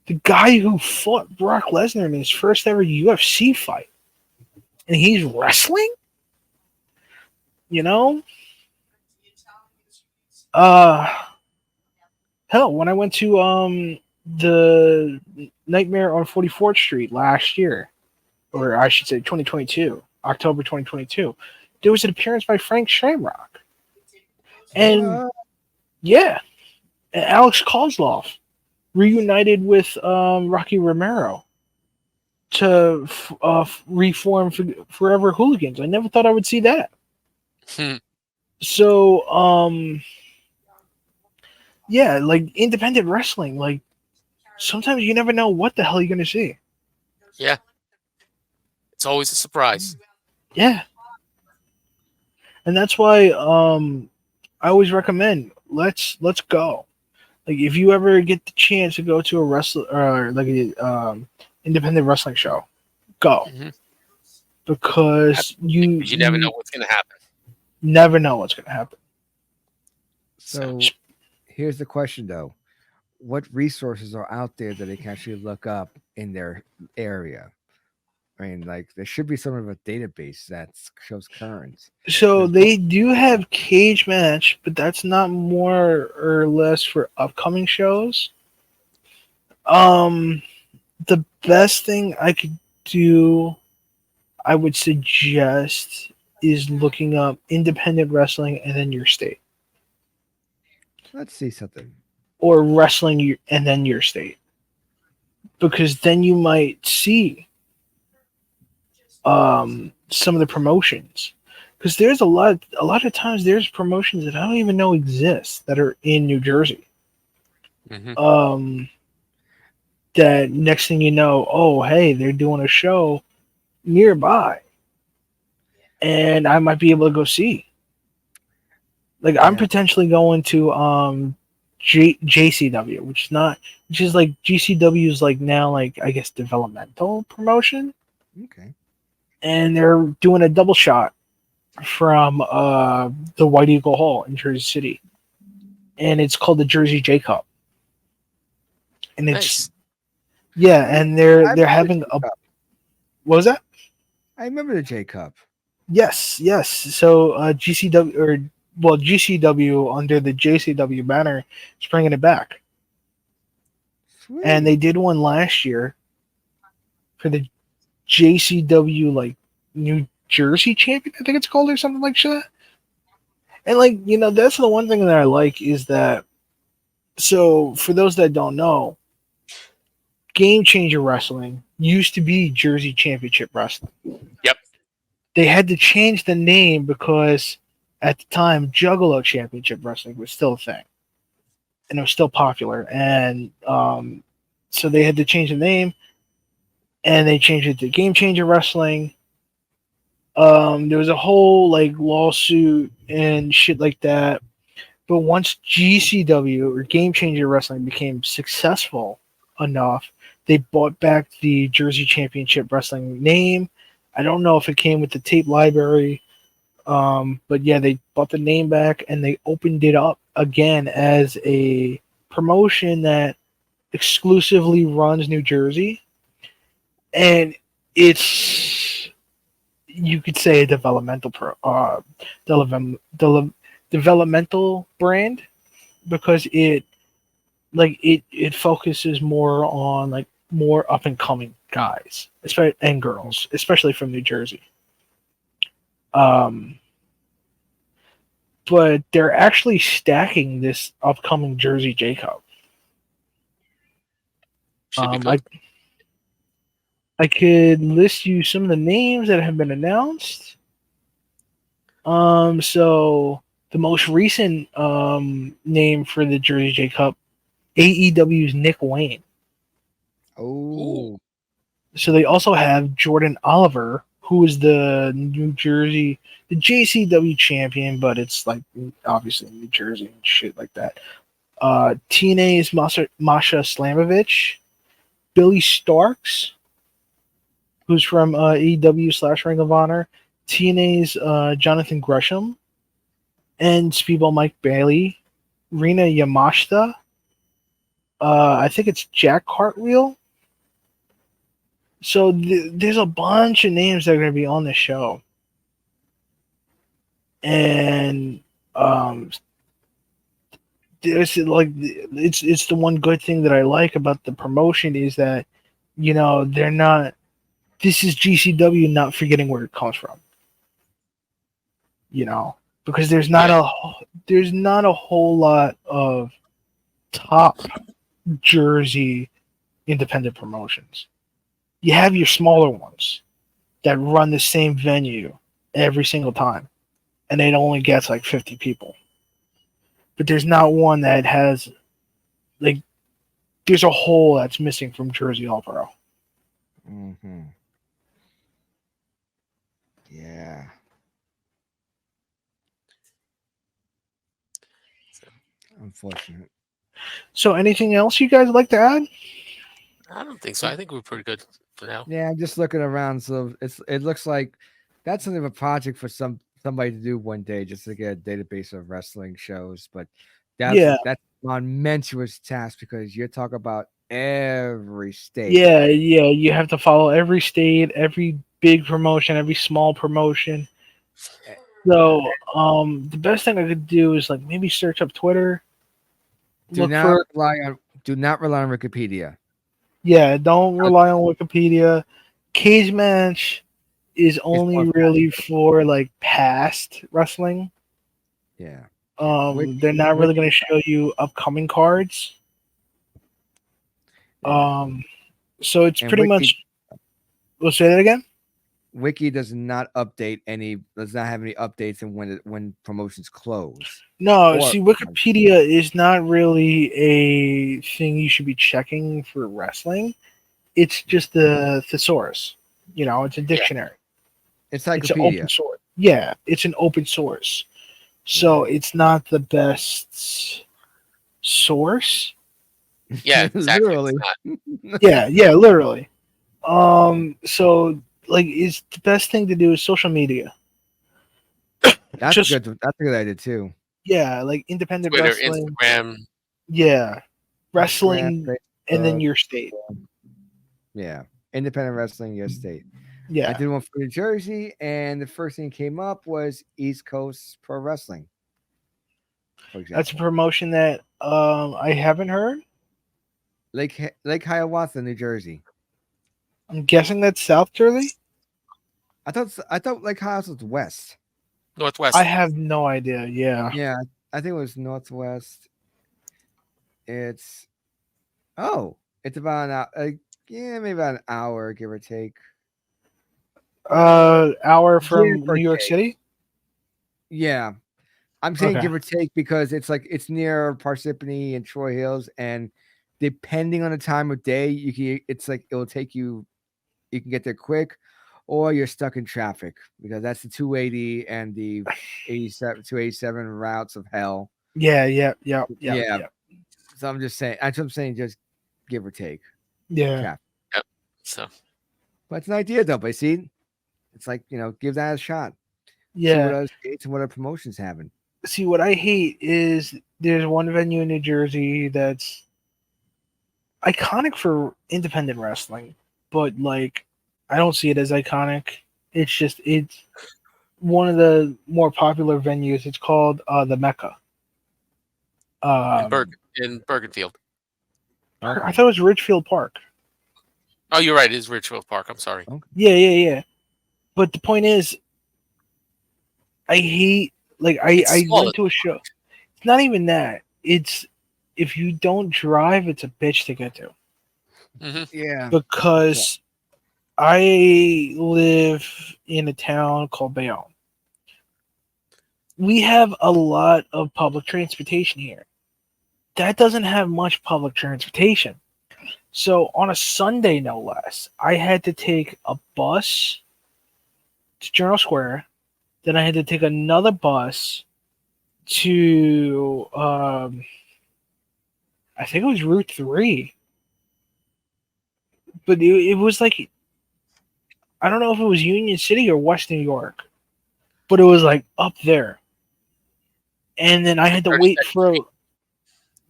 Speaker 3: the guy who fought Brock Lesnar in his first ever UFC fight. And he's wrestling? You know? Hell, when I went to the Nightmare on 44th Street last year, or I should say 2022, October 2022, there was an appearance by Frank Shamrock. And yeah, and Alex Kozlov reunited with Rocky Romero to reform Forever Hooligans. I never thought I would see that. So, yeah, like independent wrestling, like sometimes you never know what the hell you're going to see.
Speaker 1: Yeah. It's always a surprise.
Speaker 3: Yeah. And that's why I always recommend let's go. Like if you ever get the chance to go to a wrestler or like a independent wrestling show, go. Because you
Speaker 1: never know what's going to happen.
Speaker 3: Never know what's going to happen.
Speaker 2: So here's the question though. What resources are out there that they can actually look up in their area? I mean, like there should be some of a database that shows current.
Speaker 3: So they do have Cage Match, but that's not more or less for upcoming shows. The best thing I could do, I would suggest, is looking up independent wrestling and then your state.
Speaker 2: Let's see something.
Speaker 3: Or wrestling and then your state. Because then you might see some of the promotions. Because there's a lot of times there's promotions that I don't even know exist that are in New Jersey. That next thing you know, oh hey, they're doing a show nearby. And I might be able to go see. Like I'm potentially going to JCW, which is like GCW's like now like I guess developmental promotion.
Speaker 2: Okay.
Speaker 3: And they're doing a double shot from the White Eagle Hall in Jersey City. And it's called the Jersey J Cup. And it's and they're having a what was that?
Speaker 2: I remember the J Cup.
Speaker 3: Yes. So GCW under the JCW banner is bringing it back. Sweet. And they did one last year for the JCW like New Jersey champion, I think it's called, or something like that. And like, you know, that's the one thing that I like is that, so for those that don't know, Game Changer Wrestling used to be Jersey Championship Wrestling.
Speaker 1: Yep.
Speaker 3: They had to change the name because at the time Juggalo Championship Wrestling was still a thing. And it was still popular. And so they had to change the name. and they changed it to Game Changer Wrestling. There was a whole like lawsuit and shit like that. But once GCW or Game Changer Wrestling became successful enough, they bought back the Jersey Championship Wrestling name. I don't know if it came with the tape library, but yeah, they bought the name back and they opened it up again as a promotion that exclusively runs New Jersey. And it's, you could say, a developmental brand, because it focuses more on like more up and coming guys, especially and girls, especially from New Jersey. But they're actually stacking this upcoming Jersey J Cup.
Speaker 1: Should be good.
Speaker 3: I could list you some of the names that have been announced. So the most recent name for the Jersey J Cup, AEW's Nick Wayne.
Speaker 2: Oh,
Speaker 3: So they also have Jordan Oliver, who is the JCW champion, but it's like obviously New Jersey and shit like that. TNA's Masha Slamovich, Billy Starks, who's from AEW / Ring of Honor, TNA's Jonathan Gresham, and Speedball Mike Bailey, Rina Yamashita. I think it's Jack Cartwheel. So there's a bunch of names that are going to be on the show, and there's like it's the one good thing that I like about the promotion is that they're not. This is GCW not forgetting where it comes from, because there's not a whole lot of top Jersey independent promotions. You have your smaller ones that run the same venue every single time, and it only gets like 50 people. But there's not one that has there's a hole that's missing from Jersey All Pro.
Speaker 2: Mm-hmm. Yeah. Unfortunate.
Speaker 3: So anything else you guys like to add?
Speaker 1: I don't think so. I think we're pretty good for now.
Speaker 2: Yeah, I'm just looking around. So it looks like that's sort of a project for somebody to do one day, just to get a database of wrestling shows. But that's a monumentous task because you're talking about every state.
Speaker 3: Yeah, you have to follow every state, every big promotion, every small promotion. So the best thing I could do is like maybe search up Twitter.
Speaker 2: Do not rely on Wikipedia.
Speaker 3: Yeah, don't rely on Wikipedia. Cage Match is only really for like past wrestling.
Speaker 2: Yeah.
Speaker 3: They're not really going to show you upcoming cards. So it's pretty much. We'll say that again.
Speaker 2: Wiki does not have any updates and when promotions close.
Speaker 3: No, see, Wikipedia is not really a thing you should be checking for wrestling. It's just the thesaurus. It's a dictionary.
Speaker 2: It's like
Speaker 3: an open source. Yeah, it's an open source. So it's not the best source.
Speaker 1: Yeah, exactly.
Speaker 2: Literally.
Speaker 3: Yeah, literally. So like, it's the best thing to do is social media.
Speaker 2: That's good. That's a good idea too.
Speaker 3: Yeah, like independent
Speaker 1: Twitter,
Speaker 3: wrestling,
Speaker 1: Instagram.
Speaker 3: Yeah, wrestling, and then your state.
Speaker 2: Yeah, independent wrestling, your state.
Speaker 3: Yeah,
Speaker 2: I did one for New Jersey, and the first thing that came up was East Coast Pro Wrestling. For example,
Speaker 3: that's a promotion that I haven't heard.
Speaker 2: Lake Hiawatha, New Jersey.
Speaker 3: I'm guessing that's South Jersey.
Speaker 2: I thought Lake Hiawatha was west.
Speaker 1: Northwest.
Speaker 3: I have no idea.
Speaker 2: Yeah, I think it was Northwest. It's about maybe about an hour, give or take.
Speaker 3: Hour from New York City.
Speaker 2: Yeah, I'm saying give or take because it's near Parsippany and Troy Hills, and depending on the time of day, it will take you you can get there quick, or you're stuck in traffic because that's the 280 and the 287 routes of hell.
Speaker 3: Yeah.
Speaker 2: So I'm just saying. That's what I'm saying. Just give or take.
Speaker 3: Yeah.
Speaker 2: Traffic.
Speaker 1: Yep. So
Speaker 2: But it's an idea though. But see, it's like give that a shot. See
Speaker 3: Yeah.
Speaker 2: what other states and what other promotions having.
Speaker 3: See, what I hate is there's one venue in New Jersey that's iconic for independent wrestling, but like I don't see it as iconic. It's one of the more popular venues. It's called the Mecca.
Speaker 1: in Bergenfield.
Speaker 3: I thought it was Ridgefield Park.
Speaker 1: Oh, you're right. It is Ridgefield Park. I'm sorry.
Speaker 2: Okay.
Speaker 3: Yeah. But the point is, I hate I went to a show. It's not even that. It's if you don't drive, it's a bitch to get to.
Speaker 1: Mm-hmm.
Speaker 2: Yeah.
Speaker 3: Because I live in a town called Bayonne. We have a lot of public transportation here. That doesn't have much public transportation. So on a Sunday, no less, I had to take a bus to General Square. Then I had to take another bus to I think it was Route 3. But it was like I don't know if it was Union City or West New York, but it was like up there. And then I had to wait for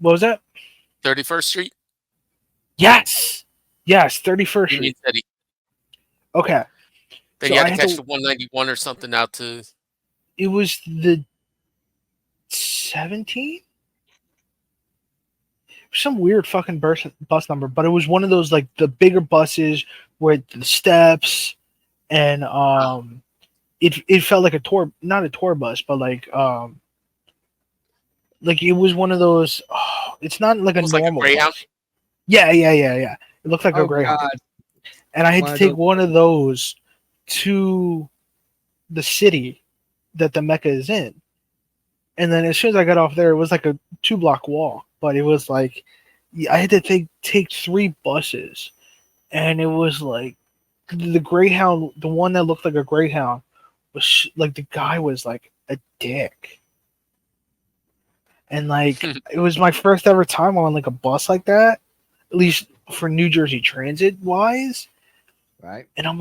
Speaker 3: what was that?
Speaker 1: 31st Street.
Speaker 3: Yes, 31st
Speaker 1: Union
Speaker 3: Street.
Speaker 1: City.
Speaker 3: Okay.
Speaker 1: Then
Speaker 3: So
Speaker 1: you
Speaker 3: I
Speaker 1: had to
Speaker 3: had
Speaker 1: catch the 191 or something out to.
Speaker 3: It was the 17. Some weird fucking bus number, but it was one of those like the bigger buses with the steps, and it felt like a tour, not a tour bus, but like it was one of those. Oh, it's not like a
Speaker 1: Almost like a
Speaker 3: normal
Speaker 1: Greyhound?
Speaker 3: bus. Yeah. It looked like a
Speaker 2: Oh
Speaker 3: Greyhound,
Speaker 2: God.
Speaker 3: and I had
Speaker 2: One
Speaker 3: to
Speaker 2: of
Speaker 3: take
Speaker 2: those-
Speaker 3: one of those to the city that the Mecca is in. And then as soon as I got off there, it was like a 2-block walk, but it was like I had to take 3 buses, and it was like the Greyhound, the one that looked like a Greyhound, was like the guy was like a dick, and like it was my first ever time on like a bus like that, at least for New Jersey Transit wise,
Speaker 2: Right.
Speaker 3: and I'm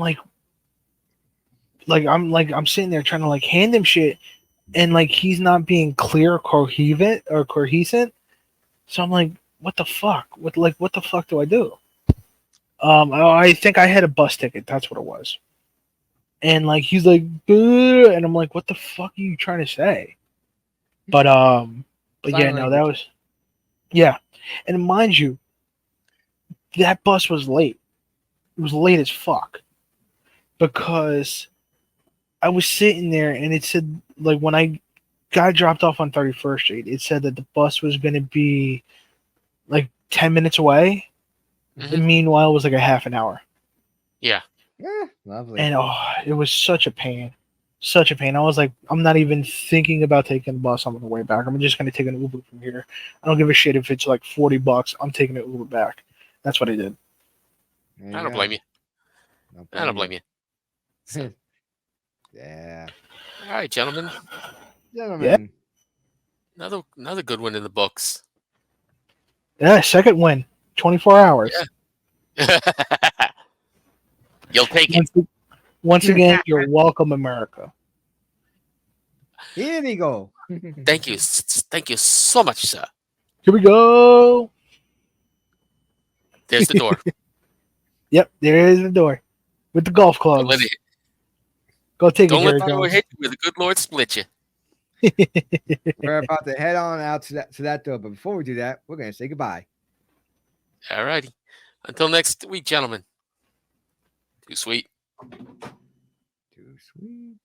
Speaker 3: I'm sitting there trying to like hand him shit, and like he's not being clear, cohesive. So I'm like, what the fuck? What the fuck do I do? I think I had a bus ticket. That's what it was. And like he's like, "Bleh," and I'm like, what the fuck are you trying to say? But yeah, no, that was yeah. And mind you, that bus was late. It was late as fuck because I was sitting there and it said like when I got dropped off on 31st Street, it said that the bus was going to be like 10 minutes away.
Speaker 1: Mhm.
Speaker 3: And meanwhile, it was like a half an hour.
Speaker 1: Yeah.
Speaker 2: Lovely.
Speaker 3: And it was such a pain. Such a pain. I was like, I'm not even thinking about taking the bus on the way back. I'm just going to take an Uber from here. I don't give a shit if it's like $40. I'm taking an Uber back. That's what I did.
Speaker 1: I don't blame you. I don't blame you. So.
Speaker 2: Yeah.
Speaker 1: All right, gentlemen.
Speaker 2: Gentlemen.
Speaker 1: Another good one in the books.
Speaker 3: Yeah, second win. 24 hours.
Speaker 1: Yeah. You'll take it.
Speaker 3: Once again, you're welcome, America.
Speaker 2: Here we go.
Speaker 1: Thank you. Thank you so much, sir.
Speaker 3: Here we go.
Speaker 1: There's the door.
Speaker 3: Yep, there is the door with the golf clubs. Go take
Speaker 1: Don't
Speaker 3: it,
Speaker 1: let
Speaker 3: Jerry
Speaker 1: the door
Speaker 3: Jones.
Speaker 1: hit you where the good Lord split you.
Speaker 2: We're about to head on out to that door, but before we do that, we're gonna say goodbye.
Speaker 1: All righty. Until next week, gentlemen. Too sweet.
Speaker 2: Too sweet.